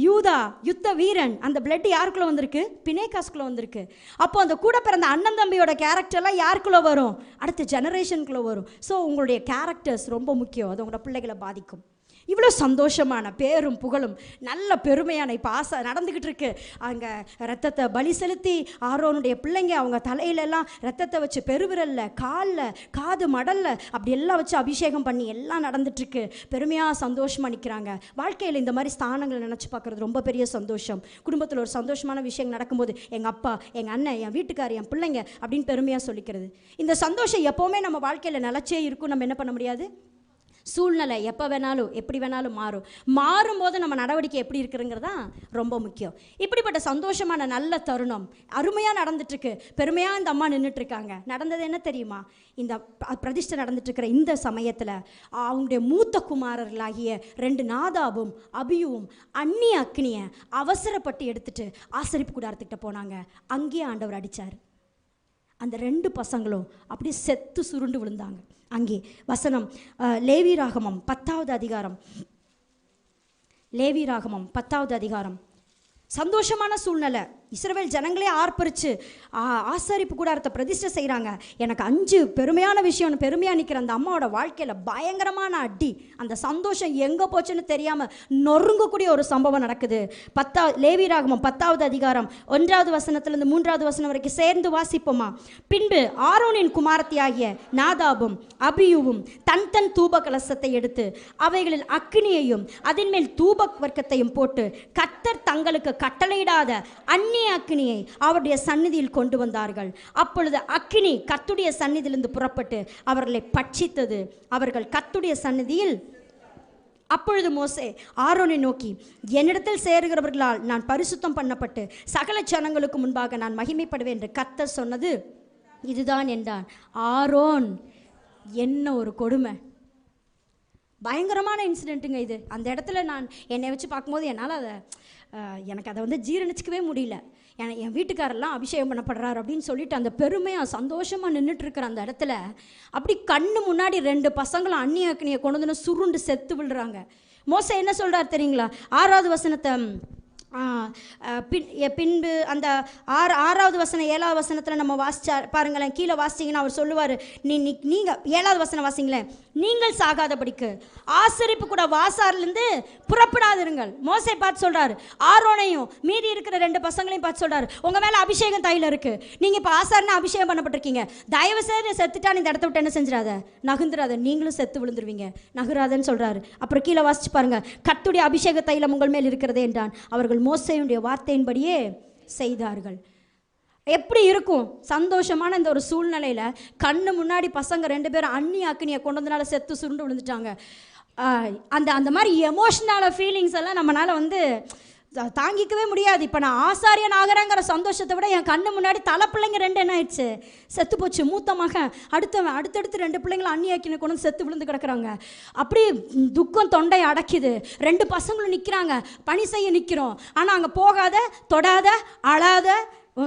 யூதா, யுத்த வீரன். அந்த பிளட் யாருக்குள்ளே வந்திருக்கு? பிணைக்காசுக்குள்ளே வந்திருக்கு. அப்போ அந்த கூட பிறந்த அண்ணன் தம்பியோட கேரக்டர்லாம் யாருக்குள்ளே வரும்? அடுத்த ஜெனரேஷனுக்குள்ளே வரும். ஸோ உங்களுடைய கேரக்டர்ஸ் ரொம்ப முக்கியம். அது உங்களோட பிள்ளைகளை பாதிக்கும். இவ்வளோ சந்தோஷமான பேரும் புகழும் நல்ல பெருமையான இப்போ ஆசை நடந்துக்கிட்டு இருக்கு. அங்கே ரத்தத்தை பலி செலுத்தி ஆரோனுடைய பிள்ளைங்க அவங்க தலையிலெல்லாம் ரத்தத்தை வச்சு பெருவிரல்ல, காலில், காது மடலில் அப்படி எல்லாம் வச்சு அபிஷேகம் பண்ணி எல்லாம் நடந்துட்டுருக்கு. பெருமையாக சந்தோஷமாக நிற்கிறாங்க. வாழ்க்கையில் இந்த மாதிரி ஸ்தானங்களை நினச்சி பார்க்குறது ரொம்ப பெரிய சந்தோஷம். குடும்பத்தில் ஒரு சந்தோஷமான விஷயம் நடக்கும்போது எங்கள் அப்பா, எங்கள் அண்ணன், என் வீட்டுக்கார், என் பிள்ளைங்க அப்படின்னு பெருமையாக சொல்லிக்கிறது. இந்த சந்தோஷம் எப்போவுமே நம்ம வாழ்க்கையில் நிலச்சே இருக்கும். நம்ம என்ன பண்ண முடியாது. சூழ்நிலை எப்போ வேணாலும் எப்படி வேணாலும் மாறும்போது நம்ம நடவடிக்கை எப்படி இருக்குங்கிறது தான் ரொம்ப முக்கியம். இப்படிப்பட்ட சந்தோஷமான நல்ல தருணம் அருமையாக நடந்துட்டுருக்கு. பெருமையாக இந்த அம்மா நின்றுட்டுருக்காங்க. நடந்தது என்ன தெரியுமா? இந்த பிரதிஷ்டை நடந்துட்டுருக்கிற இந்த சமயத்தில் அவங்களுடைய மூத்த குமாரர்களாகிய 2 நாதாபும் அபியும் அந்நிய அக்னியை அவசரப்பட்டு எடுத்துட்டு ஆசரிப்பு கூடாரத்துக்கிட்ட போனாங்க. அங்கேயே ஆண்டவர் அடித்தார். அந்த 2 பசங்களும் அப்படியே செத்து சுருண்டு விழுந்தாங்க. அங்கே வசனம் லேவியராகமம் 10வது அதிகாரம். லேவியராகமம் 10வது அதிகாரம். சந்தோஷமான சூழ்நிலை. இஸ்ரவேல் ஜனங்களே ஆர்ப்பரித்து ஆசரிப்பு கூடாரத்தை பிரதிஷ்டை செய்கிறாங்க. எனக்கு 5 பெருமையான விஷயம். பெருமையாக நிற்கிற அந்த அம்மாவோட வாழ்க்கையில் பயங்கரமான அடி. அந்த சந்தோஷம் எங்கே போச்சுன்னு தெரியாமல் நொறுங்கக்கூடிய ஒரு சம்பவம் நடக்குது. லேவியராகமம் 10வது அதிகாரம் 1வது வசனத்திலிருந்து 3வது வசனம் வரைக்கும் சேர்ந்து வாசிப்போமா? பின்பு ஆரோனின் குமாரத்தியாகிய நாதாபும் அபியுவும் தன் தன் தூப கலசத்தை எடுத்து அவைகளில் அக்கினியையும் அதன் மேல் தூப வர்க்கத்தையும் போட்டு கர்த்தர் தங்களுக்கு கட்டளையிடாத அந்நிய அக்கினியை அவருடைய சந்நிதியில் கொண்டு வந்தார்கள். அப்பொழுது அக்கினி கர்த்தருடைய சந்நிதியிலிருந்து புறப்பட்டு அவர்களை பட்சித்தது. அவர்கள் கர்த்தருடைய சந்நிதியில். அப்பொழுது மோசே ஆரோனை நோக்கி, என்னிடத்தில் சேருகிறவர்களால் நான் பரிசுத்தம் பண்ணப்பட்டு சகல ஜனங்களுக்கு முன்பாக நான் மகிமைப்படுவேன் என்று கர்த்தர் சொன்னது இதுதான் என்றான். ஆரோன், என்ன ஒரு கொடுமை! பயங்கரமான இன்சிடெண்ட்டுங்க இது. அந்த இடத்துல நான் என்னை வச்சு பார்க்கும்போது என்னால் எனக்கு அதை ஜீரணிச்சிக்கவே முடியல. என் வீட்டுக்காரெல்லாம் அபிஷேகம் பண்ணப்படுறாரு அப்படின்னு சொல்லிட்டு அந்த பெருமையாக சந்தோஷமாக நின்றுட்டுருக்கிற அந்த இடத்துல அப்படி கண்ணு முன்னாடி 2 பசங்களும் அந்நிய அக்னியை கொண்டு வந்து சுருண்டு செத்து விழுறாங்க. மோசே என்ன சொல்கிறார் தெரியுங்களா? 6வது வசனத்தை பின்பு அந்த 6வது வசனம் 7வது வசனத்தில் நம்ம வாசிச்சா பாருங்களேன். கீழே வாசிச்சிங்கன்னா அவர் சொல்லுவார், நீங்கள் 7வது வசனம் வாசிங்களேன். நீங்கள் சாகாதபடிக்கு ஆசரிப்பு கூட வாசாரிலிருந்து புறப்படாதிருங்கள். மோசே பார்த்து சொல்கிறார். ஆரோனையும் மீதி இருக்கிற 2 பசங்களையும் பார்த்து சொல்கிறார், உங்கள் மேலே அபிஷேகம் தைலம் இருக்குது. நீங்கள் இப்போ ஆசாரினா அபிஷேகம் பண்ணப்பட்டிருக்கீங்க. தயவு செய்து செத்துட்டா இந்த இடத்த விட்டு என்ன செஞ்சிடாத, நகுந்துராத, நீங்களும் செத்து விழுந்துருவீங்க, நகுராதன்னு சொல்கிறாரு. அப்புறம் கீழே வாசிச்சு பாருங்கள். கர்த்தருடைய அபிஷேக தைலம் உங்கள் மேல் இருக்கிறதே என்றான். அவர்கள் மோசேயுடைய வார்த்தையின்படியே செய்தார்கள். எப்படி இருக்கும் சந்தோஷமான இந்த ஒரு சூழ்நிலையில் கண்ணு முன்னாடி பசங்க 2 பேரும் அந்நிய அக்னியை கொண்டு வந்தனால செத்து சுருண்டு விழுந்துட்டாங்க. அந்த மாதிரி எமோஷ்னலான ஃபீலிங்ஸ் எல்லாம் நம்மளால் தாங்கிக்கவே முடியாது. இப்போ நான் ஆசாரியன் ஆகிறேங்கிற சந்தோஷத்தை விட என் கண்ணு முன்னாடி தலைப்பிள்ளைங்க 2 என்ன ஆயிடுச்சு, செத்து போச்சு. மூத்த மகன் அடுத்தடுத்து 2 பிள்ளைங்களும் அந்நிய அக்னியை கொண்டு வந்து செத்து விழுந்து கிடக்குறாங்க. அப்படி துக்கம் தொண்டை அடைக்குது. 2 பசங்களும் நிற்கிறாங்க, பணி செய்ய நிற்கிறோம். ஆனால் அங்கே போகாத, தொடாத, அழாத,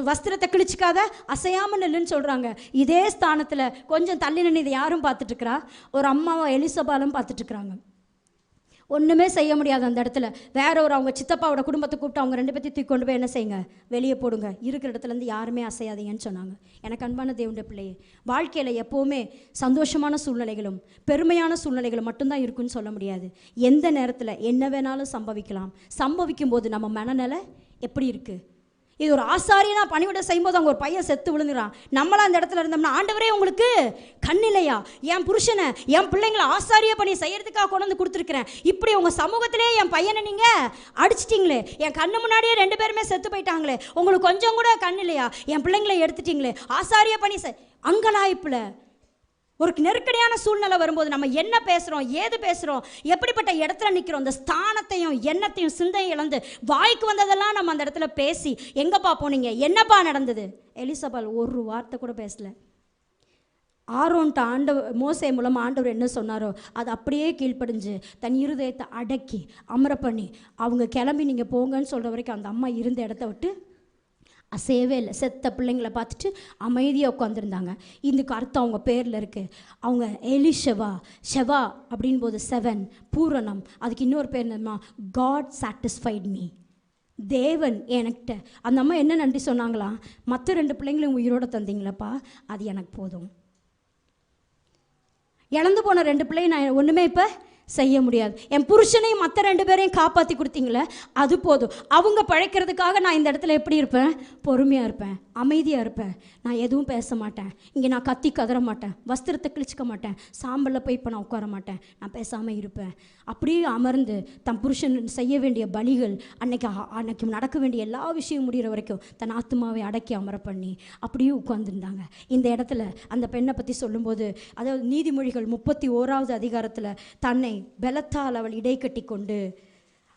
வஸ்திரத்தை கிழிச்சிக்காத, அசையாமல் நில்லுன்னு சொல்கிறாங்க. இதே ஸ்தானத்தில் கொஞ்சம் தள்ளி நின்று இதை யாரும் பார்த்துட்ருக்குறா? ஒரு அம்மாவை எலிசபாலும் பார்த்துட்ருக்குறாங்க. ஒன்றுமே செய்ய முடியாது அந்த இடத்துல. வேற ஒரு அவங்க சித்தப்பாவோட குடும்பத்தை கூப்பிட்டு அவங்க 2 பேர்த்தையும் தூக்கி கொண்டு போய் என்ன செய்யுங்க, வெளியே போடுங்க, இருக்கிற இடத்துலேருந்து யாருமே அசையாதீங்கன்னு சொன்னாங்க. எனக்கு அன்பான தேவனுடைய பிள்ளையே, வாழ்க்கையில் எப்போவுமே சந்தோஷமான சூழ்நிலைகளும் பெருமையான சூழ்நிலைகளும் மட்டும்தான் இருக்குன்னு சொல்ல முடியாது. எந்த நேரத்தில் என்ன வேணாலும் சம்பவிக்கும் போது நம்ம மனநிலை எப்படி இருக்குது? இது ஒரு ஆசாரியனா பணிவிட செய்யும்போது அவங்க ஒரு பையன் செத்து விழுந்துறான். நம்மளாம் அந்த இடத்துல இருந்தோம்னா, ஆண்டவரே உங்களுக்கு கண்ணில்லையா, என் புருஷனை என் பிள்ளைங்களை ஆசாரிய பணி செய்யறதுக்காக கொண்டு வந்து கொடுத்துருக்கிறேன், இப்படி உங்கள் சமூகத்திலே என் பையனை நீங்கள் அடிச்சிட்டிங்களே, என் கண்ணு முன்னாடியே 2 பேருமே செத்து போயிட்டாங்களே, உங்களுக்கு கொஞ்சம் கூட கண்ணில்லையா, என் பிள்ளைங்களை எடுத்துட்டிங்களே, ஆசாரிய பணி அங்கலாய்ப்பில் ஒரு நெருக்கடியான சூழ்நிலை வரும்போது நம்ம என்ன பேசுகிறோம், ஏது பேசுகிறோம், எப்படிப்பட்ட இடத்துல நிற்கிறோம், இந்த ஸ்தானத்தையும் எண்ணத்தையும் சிந்தையும் இழந்து வாய்க்கு வந்ததெல்லாம் நம்ம அந்த இடத்துல பேசி, எங்கப்பா போனீங்க, என்னப்பா நடந்தது? எலிசபால் ஒரு வார்த்தை கூட பேசலை. ஆரோன்ட்ட மோசே மூலமாக ஆண்டவர் என்ன சொன்னாரோ அது அப்படியே கீழ்ப்படிஞ்சு தன் இருதயத்தை அடக்கி அமர பண்ணி அவங்க கிளம்பி நீங்கள் போங்கன்னு சொல்கிற வரைக்கும் அந்த அம்மா இருந்த இடத்த விட்டு அசையவே இல்லை. செத்த பிள்ளைங்களை பார்த்துட்டு அமைதியாக உட்காந்துருந்தாங்க. இதுக்கு அர்த்தம் அவங்க பேரில் இருக்குது. அவங்க எலிஷெவா, ஷெவா அப்படின் போது 7 பூரணம். அதுக்கு இன்னொரு பேர் என்னமா, காட் சாட்டிஸ்ஃபைட் மீ, தேவன் என்கிட்ட. அந்த அம்மா என்ன நன்றி சொன்னாங்களாம், மற்ற 2 பிள்ளைங்களையும் உயிரோடு தந்தீங்களப்பா, அது எனக்கு போதும். இழந்து போன 2 பிள்ளைங்க நான் ஒன்றுமே இப்போ செய்ய முடியாது. என் புருஷனையும் மற்ற 2 பேரையும் காப்பாற்றி கொடுத்தீங்களே, அது போதும். அவங்க பழைக்கிறதுக்காக நான் இந்த இடத்துல எப்படி இருப்பேன்? பொறுமையாக இருப்பேன், அமைதியாக இருப்பேன். நான் எதுவும் பேச மாட்டேன். இங்கே நான் கத்தி கதற மாட்டேன், வஸ்திரத்தை கிழிச்சிக்க மாட்டேன், சாம்பலில் போய் இப்போ நான் உட்கார மாட்டேன், நான் பேசாமல் இருப்பேன். அப்படியே அமர்ந்து தன் புருஷன் செய்ய வேண்டிய பலிகள், அன்னைக்கு நடக்க வேண்டிய எல்லா விஷயம் முடிகிற வரைக்கும் தன் ஆத்மாவை அடக்கி அமர பண்ணி அப்படியே உட்கார்ந்துருந்தாங்க. இந்த இடத்துல அந்த பெண்ணை பற்றி சொல்லும்போது, அதாவது நீதிமொழிகள் 31வது அதிகாரத்தில் தன்னை பலத்தால் அவள் இடை கட்டி கொண்டு,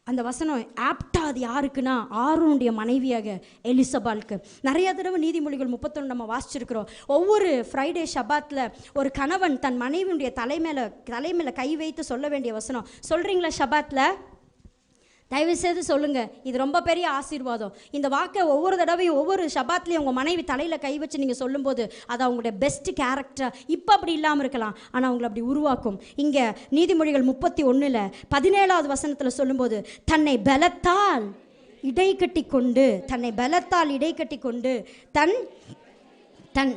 அந்த வசனம் ஆப்டா அது யாருக்குன்னா ஆரோனுடைய மனைவியாக எலிசபாலுக்கு. நிறைய தடவை நீதிமொழிகள் 31 நம்ம வாசிச்சிருக்கிறோம். ஒவ்வொரு ஃப்ரைடே ஷபாத்தில் ஒரு கணவன் தன் மனைவியுடைய தலைமையில கை வைத்து சொல்ல வேண்டிய வசனம் சொல்கிறீங்களா? ஷபாத்தில் தயவுசெய்து சொல்லுங்கள், இது ரொம்ப பெரிய ஆசீர்வாதம். இந்த வாக்கை ஒவ்வொரு தடவையும் ஒவ்வொரு ஷபாத்லேயும் உங்கள் மனைவி தலையில் கை வச்சு நீங்கள் சொல்லும்போது அது அவங்களுடைய பெஸ்ட் கேரக்டர். இப்போ அப்படி இல்லாமல் இருக்கலாம், ஆனால் அவங்களை அப்படி உருவாக்கும். இங்கே நீதிமொழிகள் 31 17வது வசனத்தில் சொல்லும்போது, தன்னை பலத்தால் இடை கட்டி கொண்டு, தன்னை பலத்தால் இடை கட்டி கொண்டு தன் தன்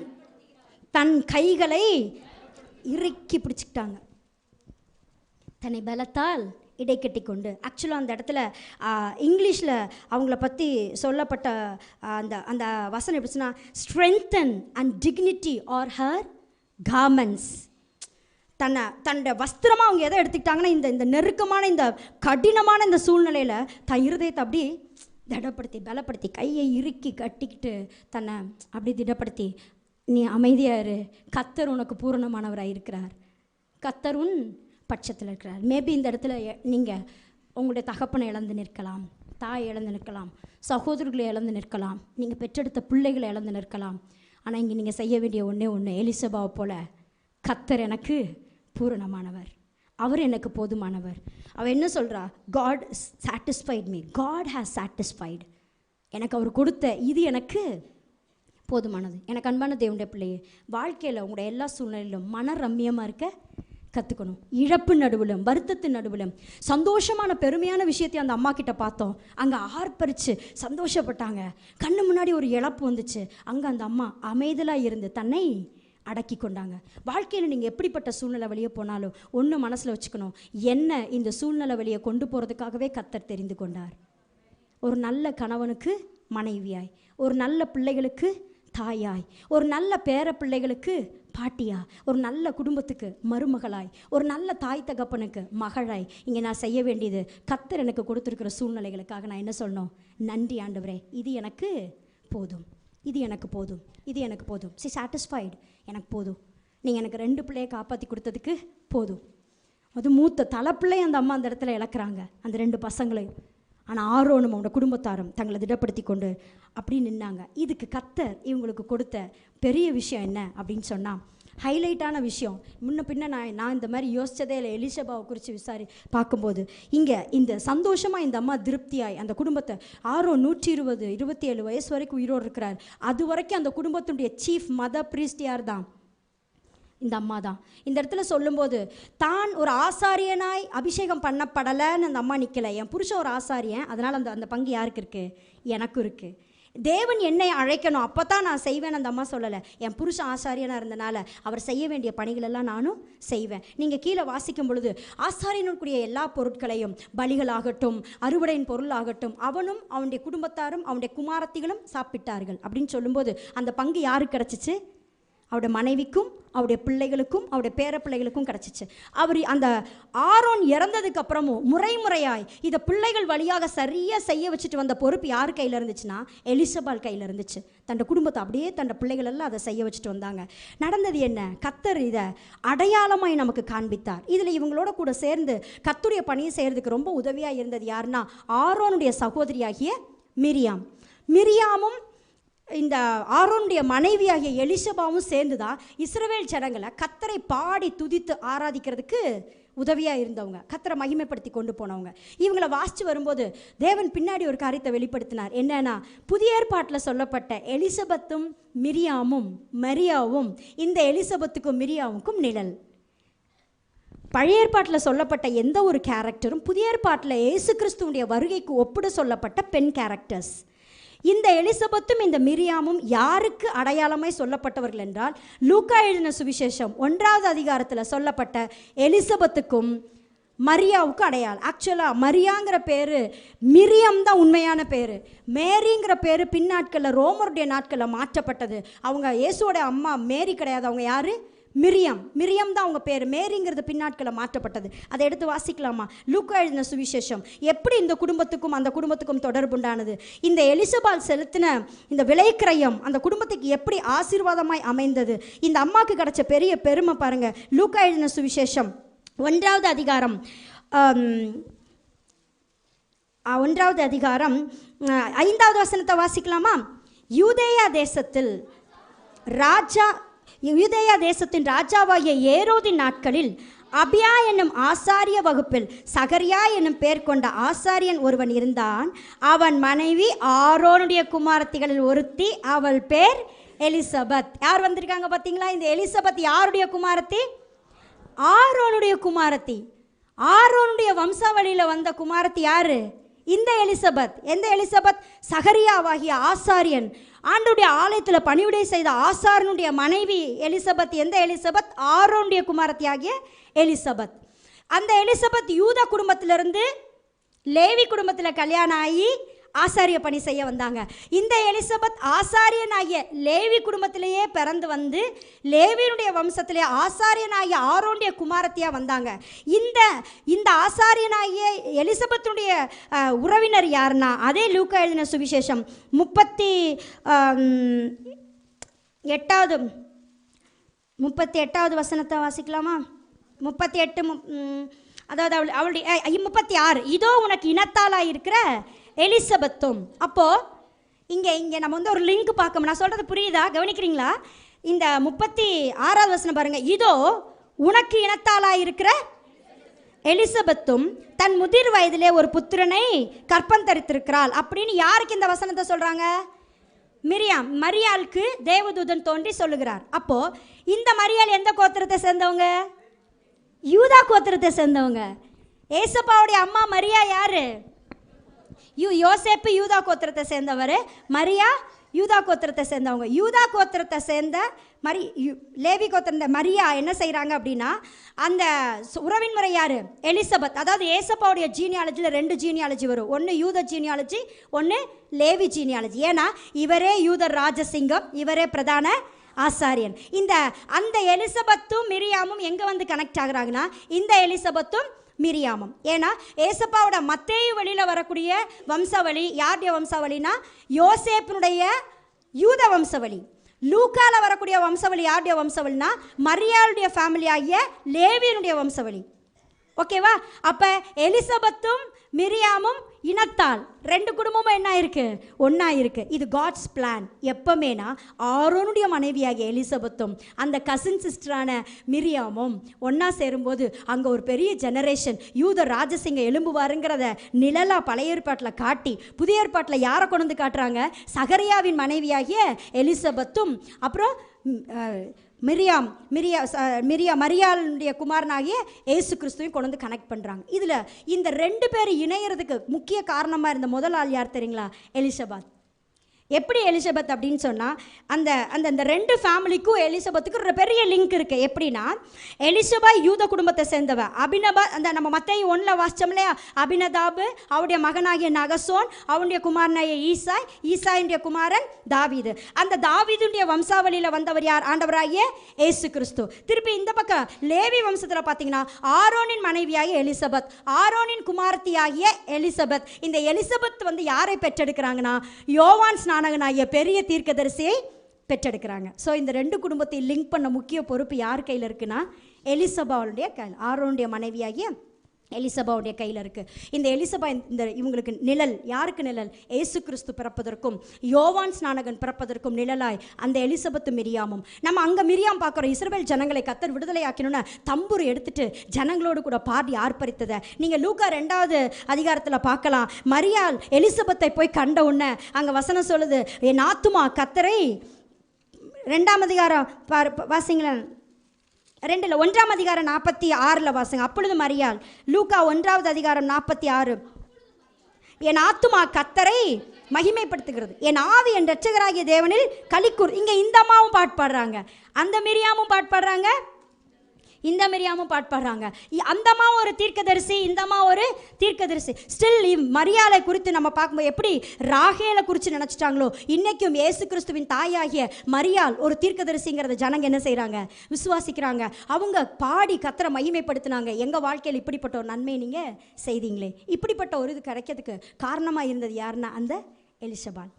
தன் கைகளை இறுக்கி பிடிச்சிக்கிட்டாங்க. தன்னை பலத்தால் இடை கட்டி கொண்டு. ஆக்சுவலாக அந்த இடத்துல இங்கிலீஷில் அவங்கள பற்றி சொல்லப்பட்ட அந்த அந்த வசனம் எப்படின்னா, strengthen and dignity R her garments. தன்னோட வஸ்திரமாக அவங்க எதை எடுத்துக்கிட்டாங்கன்னா, இந்த நெருக்கமான இந்த கடினமான இந்த சூழ்நிலையில் தன் இருதயத்தை அப்படி பலப்படுத்தி கையை இறுக்கி கட்டிக்கிட்டு தன்னை அப்படி திடப்படுத்தி, நீ அமைதியாக இரு, கர்த்தர் உனக்கு பூரணமானவராக இருக்கிறார், கர்த்தர் உன் பட்சத்தில் இருக்கிறார். மேபி இந்த இடத்துல நீங்கள் உங்களுடைய தகப்பனை இழந்து நிற்கலாம், தாய் இழந்து நிற்கலாம், சகோதரர்களை இழந்து நிற்கலாம், நீங்கள் பெற்றெடுத்த பிள்ளைகளை இழந்து நிற்கலாம். ஆனால் இங்கே நீங்கள் செய்ய வேண்டிய ஒன்று, எலிசபாவை போல கர்த்தர் எனக்கு பூரணமானவர், அவர் எனக்கு போதுமானவர். அவள் என்ன சொல்கிறா? God satisfied me, God has satisfied. எனக்கு அவர் கொடுத்த இது எனக்கு போதுமானது. எனக்கு அன்பான தேவனுடைய பிள்ளையே, வாழ்க்கையில் உங்களுடைய எல்லா சூழ்நிலையிலும் மன ரம்மியமாக இருக்க கற்றுக்கணும். இழப்பு நடுவிலும் வருத்தத்தின் நடுவிலும் சந்தோஷமான பெருமையான விஷயத்தை அந்த அம்மா கிட்ட பார்த்தோம். அங்கே ஆர்ப்பரித்து சந்தோஷப்பட்டாங்க. கண்ணு முன்னாடி ஒரு இழப்பு வந்துச்சு, அங்கே அந்த அம்மா அமைதலாக இருந்து தன்னை அடக்கி கொண்டாங்க. வாழ்க்கையில் நீங்கள் எப்படிப்பட்ட சூழ்நிலை வெளியே போனாலும் ஒன்று மனசில் வச்சுக்கணும், என்ன இந்த சூழ்நிலை வெளியே கொண்டு போகிறதுக்காகவே கர்த்தர் தெரிந்து கொண்டார். ஒரு நல்ல கணவனுக்கு மனைவியாய், ஒரு நல்ல பிள்ளைகளுக்கு தாயாய், ஒரு நல்ல பேர பிள்ளைகளுக்கு பாட்டியா, ஒரு நல்ல குடும்பத்துக்கு மருமகளாய், ஒரு நல்ல தாய் தகப்பனுக்கு மகளாய். இங்கே நான் செய்ய வேண்டியது, கர்த்தர் எனக்கு கொடுத்துருக்கிற சூழ்நிலைகளுக்காக நான் என்ன சொல்லணும்? நன்றி ஆண்டவரே, இது எனக்கு போதும், இது எனக்கு போதும், இது எனக்கு போதும். சி சாட்டிஸ்ஃபைடு, எனக்கு போதும். நீங்கள் எனக்கு 2 பிள்ளையை காப்பாற்றி கொடுத்ததுக்கு போதும். அது மூத்த தலைப்பிள்ளை அந்த அம்மா அந்த இடத்துல இழக்கிறாங்க, அந்த 2 பசங்களையும். ஆனால் ஆரோனும் அவனோட குடும்பத்தாரும் தங்களை திடப்படுத்தி கொண்டு அப்படி நின்னாங்க. இதுக்கு கர்த்தர் இவங்களுக்கு கொடுத்த பெரிய விஷயம் என்ன அப்படின்னு சொன்னால், ஹைலைட்டான விஷயம். முன்ன பின்ன நான் இந்த மாதிரி யோசித்ததே இல்லை. எலிஷபாவை குறித்து பார்க்கும்போது இங்கே இந்த சந்தோஷமாக இந்த அம்மா திருப்தியாய் அந்த குடும்பத்தை, ஆரோன் 127 வயசு வரைக்கும் உயிரோடு இருக்கிறார். அது வரைக்கும் அந்த குடும்பத்தினுடைய சீஃப் மத பிரீஸ்ட் யார் தான்? இந்த அம்மா தான். இந்த இடத்துல சொல்லும்போது, தான் ஒரு ஆசாரியனாய் அபிஷேகம் பண்ணப்படலைன்னு அந்த அம்மா நிற்கலை. என் புருஷன் ஒரு ஆசாரியன், அதனால் அந்த பங்கு யாருக்கு இருக்குது? எனக்கும் இருக்குது. தேவன் என்னை அழைக்கணும், அப்போ தான் நான் செய்வேன் அந்த அம்மா சொல்லலை. என் புருஷன் ஆசாரியனாக இருந்தனால அவர் செய்ய வேண்டிய பணிகளெல்லாம் நானும் செய்வேன். நீங்கள் கீழே வாசிக்கும் பொழுது, ஆசாரியனுக்குரிய எல்லா பொருட்களையும், பலிகளாகட்டும் அறுவடையின் பொருளாகட்டும், அவனும் அவனுடைய குடும்பத்தாரும் அவனுடைய குமாரத்திகளும் சாப்பிட்டார்கள் அப்படின்னு சொல்லும்போது, அந்த பங்கு யாருக்கு கிடச்சிச்சு? அவருடைய மனைவிக்கும் அவருடைய பிள்ளைகளுக்கும் அவருடைய பேர பிள்ளைகளுக்கும் கிடச்சிச்சு. அவர் அந்த ஆரோன் இறந்ததுக்கு அப்புறமும் முறையாய் இதை பிள்ளைகள் வழியாக சரியாக செய்ய வச்சுட்டு வந்த பொறுப்பு யார் கையில் இருந்துச்சுன்னா, எலிசபால் கையில் இருந்துச்சு. தன் குடும்பத்தை அப்படியே தன் பிள்ளைகள் எல்லாம் அதை செய்ய வச்சுட்டு வந்தாங்க. நடந்தது என்ன? கர்த்தர் இதை அடையாளமாய் நமக்கு காண்பித்தார். இதில் இவங்களோட கூட சேர்ந்து கர்த்தருடைய பணியை செய்கிறதுக்கு ரொம்ப உதவியாக இருந்தது யாருன்னா, ஆரோனுடைய சகோதரியாகிய மிரியாமும் இந்த ஆரோனுடைய மனைவியாகிய எலிஷபாவும் சேர்ந்து தான் இஸ்ரவேல் ஜனங்களை கர்த்தரை பாடி துதித்து ஆராதிக்கிறதுக்கு உதவியாக இருந்தவங்க, கர்த்தரை மகிமைப்படுத்தி கொண்டு போனவங்க. இவங்களை வாசித்து வரும்போது தேவன் பின்னாடி ஒரு காரியத்தை வெளிப்படுத்தினார். என்னன்னா, புதிய ஏற்பாட்டில் சொல்லப்பட்ட எலிசபெத்தும் மரியாவும் இந்த எலிசபெத்துக்கும் மிரியாவுக்கும் நிழல். பழைய ஏற்பாட்டில் சொல்லப்பட்ட எந்த ஒரு கேரக்டரும் புதிய ஏற்பாட்டில் இயேசு கிறிஸ்துவுடைய வருகைக்கு ஒப்பிட சொல்லப்பட்ட பெண் கேரக்டர்ஸ். இந்த எலிசபெத்தும் இந்த மிரியாமும் யாருக்கு அடையாளமாய் சொல்லப்பட்டவர்கள் என்றால், லூக்கா எழுதின சுவிசேஷம் 1வது அதிகாரத்தில் சொல்லப்பட்ட எலிசபெத்துக்கும் மரியாவுக்கு அடையாளம். ஆக்சுவலாக மரியாங்கிற பேர் மிரியம் தான் உண்மையான பேர். மேரிங்கிற பேர் பின்னாட்களில் ரோமருடைய நாட்களில் மாற்றப்பட்டது. அவங்க இயேசுவோட அம்மா மேரி கிடையாது, அவங்க யார்? மிரியம். மிரியம் தான் அவங்க பேர். மேரிங்கிறது பின்னாட்களில் மாற்றப்பட்டது. அதை எடுத்து வாசிக்கலாமா? லூக்கா எழுதின சுவிசேஷம். எப்படி இந்த குடும்பத்துக்கும் அந்த குடும்பத்துக்கும் தொடர்புண்டானது? இந்த எலிசபால் செலுத்தின இந்த விலைக்கிரயம் அந்த குடும்பத்துக்கு எப்படி ஆசீர்வாதமாய் அமைந்தது? இந்த அம்மாவுக்கு கிடைச்ச பெரிய பெருமை பாருங்கள். லூக்கா எழுதின சுவிசேஷம் 1வது அதிகாரம் 5வது வசனத்தை வாசிக்கலாமா? யூதேயா தேசத்தின் ராஜாவாகிய ஏரோதின் நாட்களில் அபியா என்னும் ஆசாரிய வகுப்பில் சகரியா என்னும் பேர் கொண்ட ஆசாரியன் ஒருவன் இருந்தான். அவன் மனைவி ஆரோனுடைய குமாரத்திகளில் ஒருத்தி, அவள் பேர் எலிசபெத். யார் வந்திருக்காங்க பார்த்தீங்களா? இந்த எலிசபெத் யாருடைய குமாரத்தி? ஆரோனுடைய குமாரத்தி. ஆரோனுடைய வம்சாவளியில் வந்த குமாரத்தி யாரு? இந்த எலிசபெத். எந்த எலிசபெத்? சகரியாவாகிய ஆசாரியன், ஆண்டவருடைய ஆலயத்தில் பணிவிடை செய்த ஆசாரனுடைய மனைவி எலிசபெத். எந்த எலிசபெத்? ஆரோனுடைய குமாரத்தி ஆகிய எலிசபெத். அந்த எலிசபெத் யூதா குடும்பத்திலிருந்து லேவி குடும்பத்தில் கல்யாணம் ஆகி ஆசாரிய பணி செய்ய வந்தாங்க. இந்த எலிசபெத் ஆசாரியனாகிய லேவி குடும்பத்திலேயே பிறந்து வந்து லேவியினுடைய வம்சத்திலே ஆசாரியனாகிய ஆரோனுடைய குமாரத்தியாக வந்தாங்க. இந்த ஆசாரியனாகிய எலிசபெத்தினுடைய உறவினர் யாருன்னா, அதே லூக்கா எழுதின சுவிசேஷம் 38வது வசனத்தை வாசிக்கலாமா? 38 அதாவது அவளுடைய 36. இதோ உனக்கு இனத்தாலாக இருக்கிற எலிசபெத்தும். அப்போது இங்கே நம்ம வந்து ஒரு லிங்க் பார்க்கணும். நான் சொல்கிறது புரியுதா? கவனிக்கிறீங்களா? இந்த 36வது வசனம் பாருங்கள். இதோ உனக்கு இனத்தாலாக இருக்கிற எலிசபெத்தும் தன் முதிர் வயதிலே ஒரு புத்திரனை கற்பம் தரித்திருக்கிறாள் அப்படின்னு யாருக்கு இந்த வசனத்தை சொல்கிறாங்க? மரியாளுக்கு தேவதூதன் தோன்றி சொல்லுகிறார். அப்போது இந்த மரியாள் எந்த கோத்திரத்தை சேர்ந்தவங்க? யூதா கோத்திரத்தை சேர்ந்தவங்க. ஏசப்பாவுடைய அம்மா மரியா யாரு? யோசேப்பு யூதா கோத்திரத்தை சேர்ந்தவர், மரியா யூதா கோத்திரத்தை சேர்ந்தவங்க. யூதா கோத்திரத்தை சேர்ந்த லேவி கோத்திர மரியா என்ன செய்கிறாங்க அப்படின்னா, அந்த உறவின் முறை யார்? எலிசபெத். அதாவது ஏசப்பாவுடைய ஜீனியாலஜியில் 2 ஜீனியாலஜி வரும். ஒன்று யூத ஜீனியாலஜி, ஒன்று லேவி ஜீனியாலஜி. ஏன்னா இவரே யூதர் ராஜசிங்கம், இவரே பிரதான ஆசாரியன். அந்த எலிசபெத்தும் மிரியாமும் எங்கே வந்து கனெக்ட் ஆகுறாங்கன்னா, இந்த எலிசபெத்தும் மிரியாமும். ஏன்னா ஏசப்பாவோட மத்தேயு வழியில் வரக்கூடிய வம்சாவளி யாருடைய வம்சாவளினா? யோசேப்பினுடைய யூத வம்சாவளி. லூக்கால வரக்கூடிய வம்சாவளி யாருடைய வம்சாவளினா? மரியாளுடைய ஃபேமிலி ஆகிய லேவியனுடைய வம்சாவளி. ஓகேவா? அப்போ எலிசபெத்தும் மிரியாமும் இனத்தால் 2 குடும்பமும் என்ன இருக்கு? ஒன்றா இருக்கு. இது காட்ஸ் பிளான். எப்பமேனா ஆரோனுடைய மனைவியாகிய எலிசபெத்தும் அந்த கசின் சிஸ்டரான மிரியாமும் ஒன்றா சேரும்போது அங்கே ஒரு பெரிய ஜெனரேஷன் யூத ராஜசிங்க எழும்புவாருங்கிறத நிழலா பழைய ஏற்பாட்டில் காட்டி, புதிய ஏற்பாட்டில் யாரை கொண்டு வந்து காட்டுறாங்க? சகரியாவின் மனைவியாகிய எலிசபெத்தும் அப்புறம் மரியாளுடைய குமாரனாகிய ஏசு கிறிஸ்துவையும் கொண்டு வந்து கனெக்ட் பண்ணுறாங்க. இதில் இந்த 2 பேர் இணையிறதுக்கு முக்கிய காரணமாக இருந்த முதல் ஆள் யார் தெரியுங்களா? எலிசபெத். எப்படி எலிசபெத் அப்படின்னு சொன்னால், அந்த அந்த 2 ஃபேமிலிக்கும் எலிசபெத்துக்கு ஒரு பெரிய லிங்க் இருக்குது. எப்படின்னா, எலிசபா யூத குடும்பத்தை சேர்ந்தவ. அந்த நம்ம மத்தேயு 1ல் வாசித்தோம் இல்லையா? அபினதாபு, அவருடைய மகனாகிய நகசோன், அவனுடைய குமாரனாகிய ஈசாயினுடைய குமாரன் தாவீது. அந்த தாவீதுடைய வம்சாவளியில் வந்தவர் யார்? ஆண்டவராகிய ஏசு கிறிஸ்து. திருப்பி இந்த பக்கம் லேவி வம்சத்தில் பார்த்தீங்கன்னா ஆரோனின் மனைவியாகிய எலிசபெத், ஆரோனின் குமாரத்தியாகிய எலிசபெத். இந்த எலிசபெத் வந்து யாரை பெற்றெடுக்கிறாங்கன்னா, யோவான் ஸ்நானகனாகிய பெரிய தீர்க்கதரிசியை பெற்றெடுக்கிறாங்க. ஸோ இந்த 2 குடும்பத்தை லிங்க் பண்ண முக்கிய பொறுப்பு யார் கையில் இருக்குன்னா, எலிசபாவுடைய கையில், ஆரோனுடைய மனைவியாகிய எலிசபாவுடைய கையில் இருக்குது. இந்த எலிசபா இவங்களுக்கு நிழல். யாருக்கு நிழல்? ஏசு கிறிஸ்து பிறப்பதற்கும் யோவான் ஸ்நானகன் பிறப்பதற்கும் நிழலாய் அந்த எலிசபெத்து மிரியாமும். நம்ம அங்கே மிரியாம் பார்க்குறோம். இஸ்ரவேல் ஜனங்களை கர்த்தர் விடுதலை ஆக்கணும்னு தம்புரு எடுத்துட்டு ஜனங்களோடு கூட பாடி ஆர்ப்பரித்ததை நீங்கள் லூக்கா 2வது அதிகாரத்தில் பார்க்கலாம். மரியாள் எலிசபெத்தை போய் கண்ட உடனே அங்கே வசனம் சொல்லுது, என் ஆத்துமா கர்த்தரை, 2ஆம் அதிகாரம் வாசிங்களேன், 1ஆம் அதிகாரம் 46 வாசங்க. அப்பொழுது மரியாள், லூக்கா 1வது அதிகாரம் 46, என் ஆத்துமா கர்த்தரை மகிமைப்படுத்துகிறது, என் ஆவி என் இரட்சகராகிய தேவனில் களிக்கூர். இங்கே இந்த அம்மாவும் பாட்டு பாடுறாங்க, அந்த மிரியாமும் பாட்டு பாடுறாங்க, இந்த மரியாமும் பாட்டு பாடுறாங்க. அந்தம்மா ஒரு தீர்க்கதரிசி, இந்தம்மா ஒரு தீர்க்கதரிசி. ஸ்டில் மரியாதை குறித்து நம்ம பார்க்கும்போது எப்படி ராகேலை குறித்து நினச்சிட்டாங்களோ, இன்றைக்கும் இயேசு கிறிஸ்துவின் தாயாகிய மரியாள் ஒரு தீர்க்கதரிசிங்கிறத ஜனங்க என்ன செய்கிறாங்க, விசுவாசிக்கிறாங்க. அவங்க பாடி கர்த்தரை மகிமைப்படுத்தினாங்க. எங்கள் வாழ்க்கையில் இப்படிப்பட்ட ஒரு நன்மை நீங்கள் செய்தீங்களே. இப்படிப்பட்ட ஒரு இது கிடைக்கிறதுக்கு காரணமாக இருந்தது யாருன்னா அந்த எலிசபால்.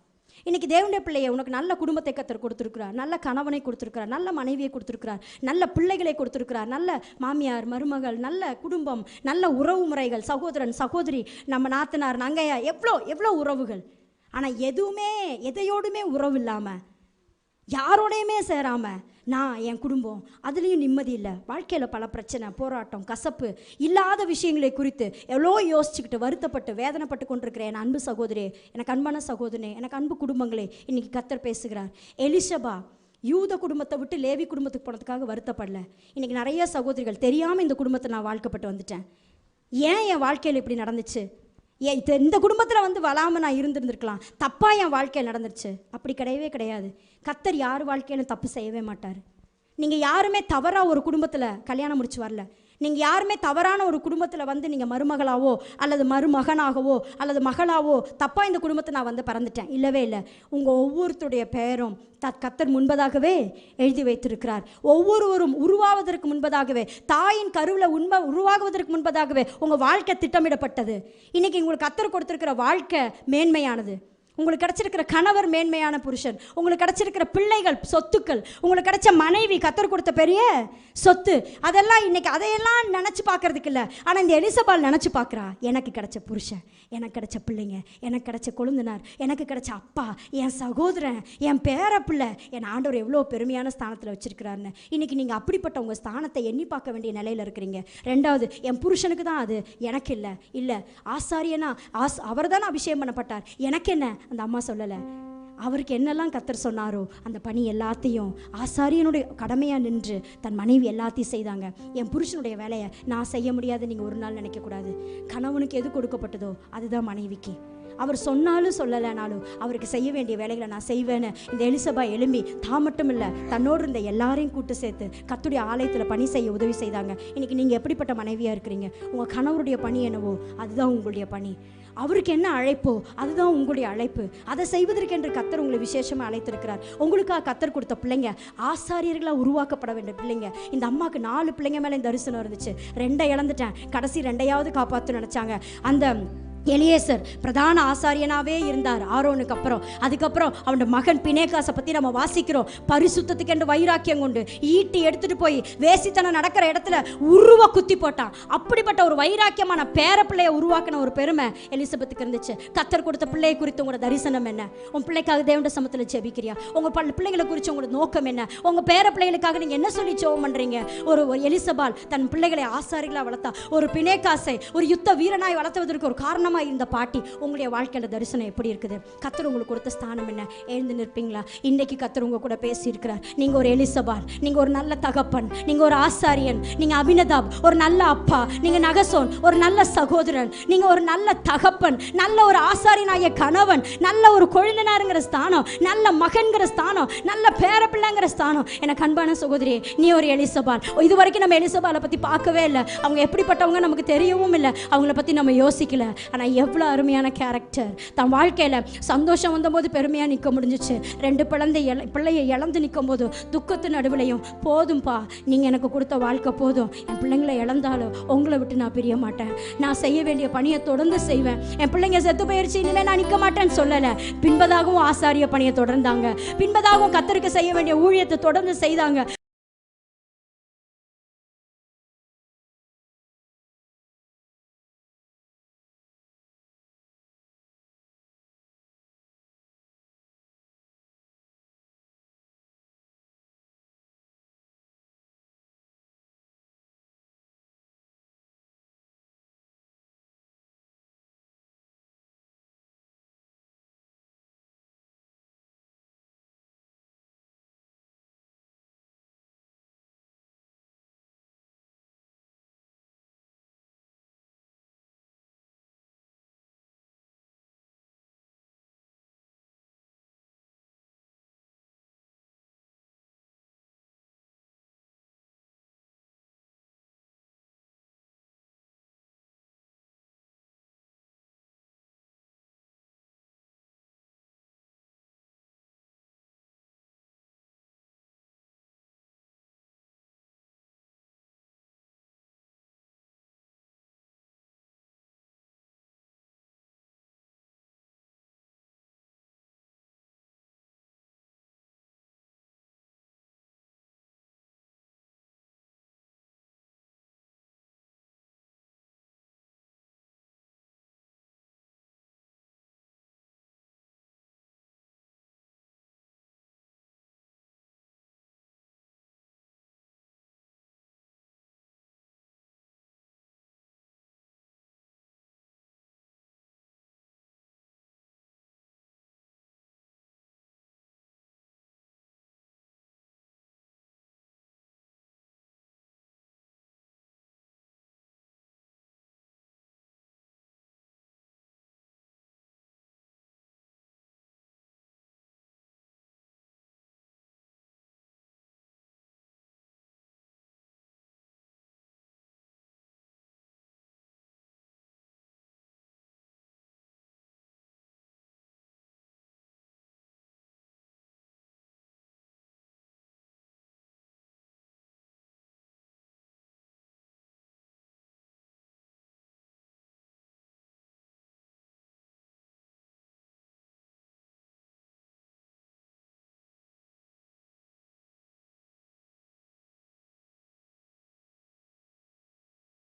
இன்றைக்கி தேவனுடைய பிள்ளையை உனக்கு நல்ல குடும்பத்தை கர்த்தர் கொடுத்துருக்கிறார், நல்ல கணவனை கொடுத்துருக்கிறார், நல்ல மனைவியை கொடுத்துருக்கிறார், நல்ல பிள்ளைகளை கொடுத்துருக்கிறார், நல்ல மாமியார் மருமகள், நல்ல குடும்பம், நல்ல உறவு முறைகள், சகோதரன் சகோதரி, நம்ம நாத்தனார் நங்கையா, எவ்வளோ உறவுகள். ஆனால் எதையோடுமே உறவு இல்லாமல், யாரோடையுமே சேராமல் நான் என் குடும்பம் அதுலேயும் நிம்மதி இல்லை. வாழ்க்கையில் பல பிரச்சனை, போராட்டம், கசப்பு, இல்லாத விஷயங்களை குறித்து எவ்வளோ யோசிச்சுக்கிட்டு வருத்தப்பட்டு வேதனைப்பட்டு கொண்டிருக்கிறேன் என் அன்பு சகோதரே, எனக்கு அன்பான சகோதரனே, எனக்கு அன்பு குடும்பங்களே, இன்றைக்கி கர்த்தர் பேசுகிறார். எலிஷபா யூத குடும்பத்தை விட்டு லேவி குடும்பத்துக்கு போனதுக்காக வருத்தப்படல. இன்றைக்கி நிறைய சகோதரிகள் தெரியாமல் இந்த குடும்பத்தை நான் வாழ்க்கப்பட்டு வந்துட்டேன். ஏன் என் வாழ்க்கையில் இப்படி நடந்துச்சு, இந்த குடும்பத்தில் வந்து வளாமல் நான் இருந்திருந்துருக்கலாம், தப்பாக என் வாழ்க்கையில் நடந்துருச்சு. அப்படி கிடையவே கிடையாது. கர்த்தர் யார் வாழ்க்கையிலும் தப்பு செய்யவே மாட்டார். நீங்கள் யாருமே தவறாக ஒரு குடும்பத்தில் கல்யாணம் முடிச்சு வரல. நீங்கள் யாருமே தவறான ஒரு குடும்பத்தில் வந்து நீங்கள் மருமகளாவோ அல்லது மருமகனாகவோ அல்லது மகளாவோ தப்பாக இந்த குடும்பத்தை நான் வந்து பறந்துட்டேன், இல்லவே இல்லை. உங்கள் ஒவ்வொருத்தருடைய பெயரும் கர்த்தர் முன்பதாகவே எழுதி வைத்திருக்கிறார். ஒவ்வொருவரும் உருவாவதற்கு முன்பதாகவே, தாயின் கருவில் உருவாகுவதற்கு முன்பதாகவே உங்கள் வாழ்க்கை திட்டமிடப்பட்டது. இன்றைக்கி உங்களுக்கு கர்த்தர் கொடுத்துருக்கிற வாழ்க்கை மேன்மையானது. உங்களுக்கு கிடச்சிருக்கிற கணவர் மேன்மையான புருஷன், உங்களுக்கு கிடச்சிருக்கிற பிள்ளைகள் சொத்துக்கள், உங்களுக்கு கிடைச்ச மனைவி கர்த்தர் கொடுத்த பெரிய சொத்து, அதெல்லாம் இன்னைக்கு அதையெல்லாம் நினச்சி பார்க்கறதுக்கு இல்லை. ஆனால் இந்த எலிசபால் நினச்சி பார்க்குறா, எனக்கு கிடைச்ச புருஷன், எனக்கு கிடைச்ச பிள்ளைங்க, எனக்கு கிடைச்ச கொழுந்தனார், எனக்கு கிடைச்ச அப்பா, என் சகோதரன், என் பேர பிள்ளை, என் ஆண்டவர் எவ்வளோ பெருமையான ஸ்தானத்தில் வச்சிருக்கிறாருன்னு. இன்றைக்கி நீங்கள் அப்படிப்பட்ட உங்கள் ஸ்தானத்தை எண்ணி பார்க்க வேண்டிய நிலையில் இருக்கிறீங்க. ரெண்டாவது, என் புருஷனுக்கு தான் அது, எனக்கு இல்லை ஆசாரியனா அவர் தானே அபிஷேகம் பண்ணப்பட்டார், எனக்கு என்ன. அந்த அம்மா சொல்லலை. அவருக்கு என்னெல்லாம் கர்த்தர் சொன்னாரோ அந்த பணி எல்லாத்தையும் ஆசாரியனுடைய கடமையாக நின்று தன் மனைவி எல்லாத்தையும் செய்தாங்க. என் புருஷனுடைய வேலையை நான் செய்ய முடியாது நீங்கள் ஒரு நாள் நினைக்கக்கூடாது. கணவனுக்கு எது கொடுக்கப்பட்டதோ அதுதான் மனைவிக்கு. அவர் சொன்னாலும் சொல்லலைனாலும் அவருக்கு செய்ய வேண்டிய வேலைகளை நான் செய்வேன்னு இந்த எலிசபா எழும்பி தான் மட்டும் இல்லை தன்னோடு இருந்த எல்லாரையும் கூட்டு சேர்த்து கர்த்தருடைய ஆலயத்தில் பணி செய்ய உதவி செய்தாங்க. இன்றைக்கி நீங்கள் எப்படிப்பட்ட மனைவியாக இருக்கிறீங்க, உங்கள் கணவருடைய பணி என்னவோ அதுதான் உங்களுடைய பணி. அவருக்கு என்ன அழைப்போ அதுதான் உங்களுடைய அழைப்பு. அதை செய்வதற்கென்று கர்த்தர் உங்களை விசேஷமாக அழைத்திருக்கிறார். உங்களுக்காக கர்த்தர் கொடுத்த பிள்ளைங்க ஆசாரியர்களாக உருவாக்கப்பட வேண்டிய பிள்ளைங்க. இந்த அம்மாவுக்கு 4 பிள்ளைங்க மேலே தரிசனம் இருந்துச்சு. 2 இழந்துட்டேன், கடைசி 2வது காப்பாற்ற நினச்சாங்க. அந்த எலியேசர் பிரதான ஆசாரியனாகவே இருந்தார் ஆரோனுக்கு அப்புறம். அதுக்கப்புறம் அவனோட மகன் பினேகாசை பற்றி நம்ம வாசிக்கிறோம். பரிசுத்தத்துக்கென்று வைராக்கியம் கொண்டு ஈட்டி எடுத்துகிட்டு போய் வேசித்தனம் நடக்கிற இடத்துல உருவ குத்தி போட்டான். அப்படிப்பட்ட ஒரு வைராக்கியமான பேர பிள்ளையை உருவாக்கின ஒரு பெருமை எலிசபெத்துக்கு இருந்துச்சு. கர்த்தர் கொடுத்த பிள்ளையை குறித்து உங்களோட தரிசனம் என்ன? உன் பிள்ளைக்காக தேவனுடைய சமத்தில் ஜெபிக்கிறியா? உங்கள் பிள்ளைகளை குறித்து உங்களோட நோக்கம் என்ன? உங்கள் பேர பிள்ளைகளுக்காக நீங்கள் என்ன சொல்லி ஜெபம் பண்ணுறீங்க? ஒரு எலிசபால் தன் பிள்ளைகளை ஆசாரிகளாக வளர்த்தா, ஒரு பினேகாசை ஒரு யுத்த வீரனாய் வளர்த்துவதற்கு ஒரு காரணம் இந்த பாட்டி. உங்களுடைய வாழ்க்கையில தரிசனம் எப்படி இருக்குது? கர்த்தர் உங்களுக்கு கொடுத்த ஸ்தானம் என்ன? எழுந்து நிற்பீங்களா? இன்றைக்கு கர்த்தர் உங்க கூட பேசி இருக்கிறார். நீங்க ஒரு எலிசபால், நீங்க ஒரு நல்ல தகப்பன், நீங்க ஒரு ஆசாரியன், நீங்க அபினதாப் ஒரு நல்ல அப்பா, நீங்க நகசோன் ஒரு நல்ல சகோதரன், நீங்க ஒரு நல்ல தகப்பன், நல்ல ஒரு ஆசாரியனாகிய கணவன், நல்ல ஒரு கொழுந்தனாருங்கிற ஸ்தானம், நல்ல மகன்கிற ஸ்தானம், நல்ல பேர பிள்ளைங்கிற ஸ்தானம். எனக்கு அன்பான சகோதரி, நீ ஒரு எலிசபால். இது வரைக்கும் நம்ம எலிசபாலை பத்தி பார்க்கவே இல்லை. அவங்க எப்படிப்பட்டவங்க நமக்கு தெரியவும் இல்லை. அவங்கள பத்தி நம்ம யோசிக்கல. ஆனால் எவ்வளோ அருமையான கேரக்டர். தன் வாழ்க்கையில் சந்தோஷம் வந்தபோது பெருமையாக நிற்க முடிஞ்சிச்சு. 2 பிள்ளையை இழந்து நிற்கும் போது துக்கத்து நடுவிலையும் போதும்பா, நீங்கள் எனக்கு கொடுத்த வாழ்க்கை போதும், என் பிள்ளைங்களை இழந்தாலும் உங்களை விட்டு நான் பிரிய மாட்டேன், நான் செய்ய வேண்டிய பணியை தொடர்ந்து செய்வேன், என் பிள்ளைங்க செத்து போயிடுச்சு இனிமேல் நான் நிற்க மாட்டேன்னு சொல்லலை. பின்பதாகவும் ஆசாரிய பணியை தொடர்ந்தாங்க. பின்பதாகவும் கர்த்தருக்கு செய்ய வேண்டிய ஊழியத்தை தொடர்ந்து செய்தாங்க.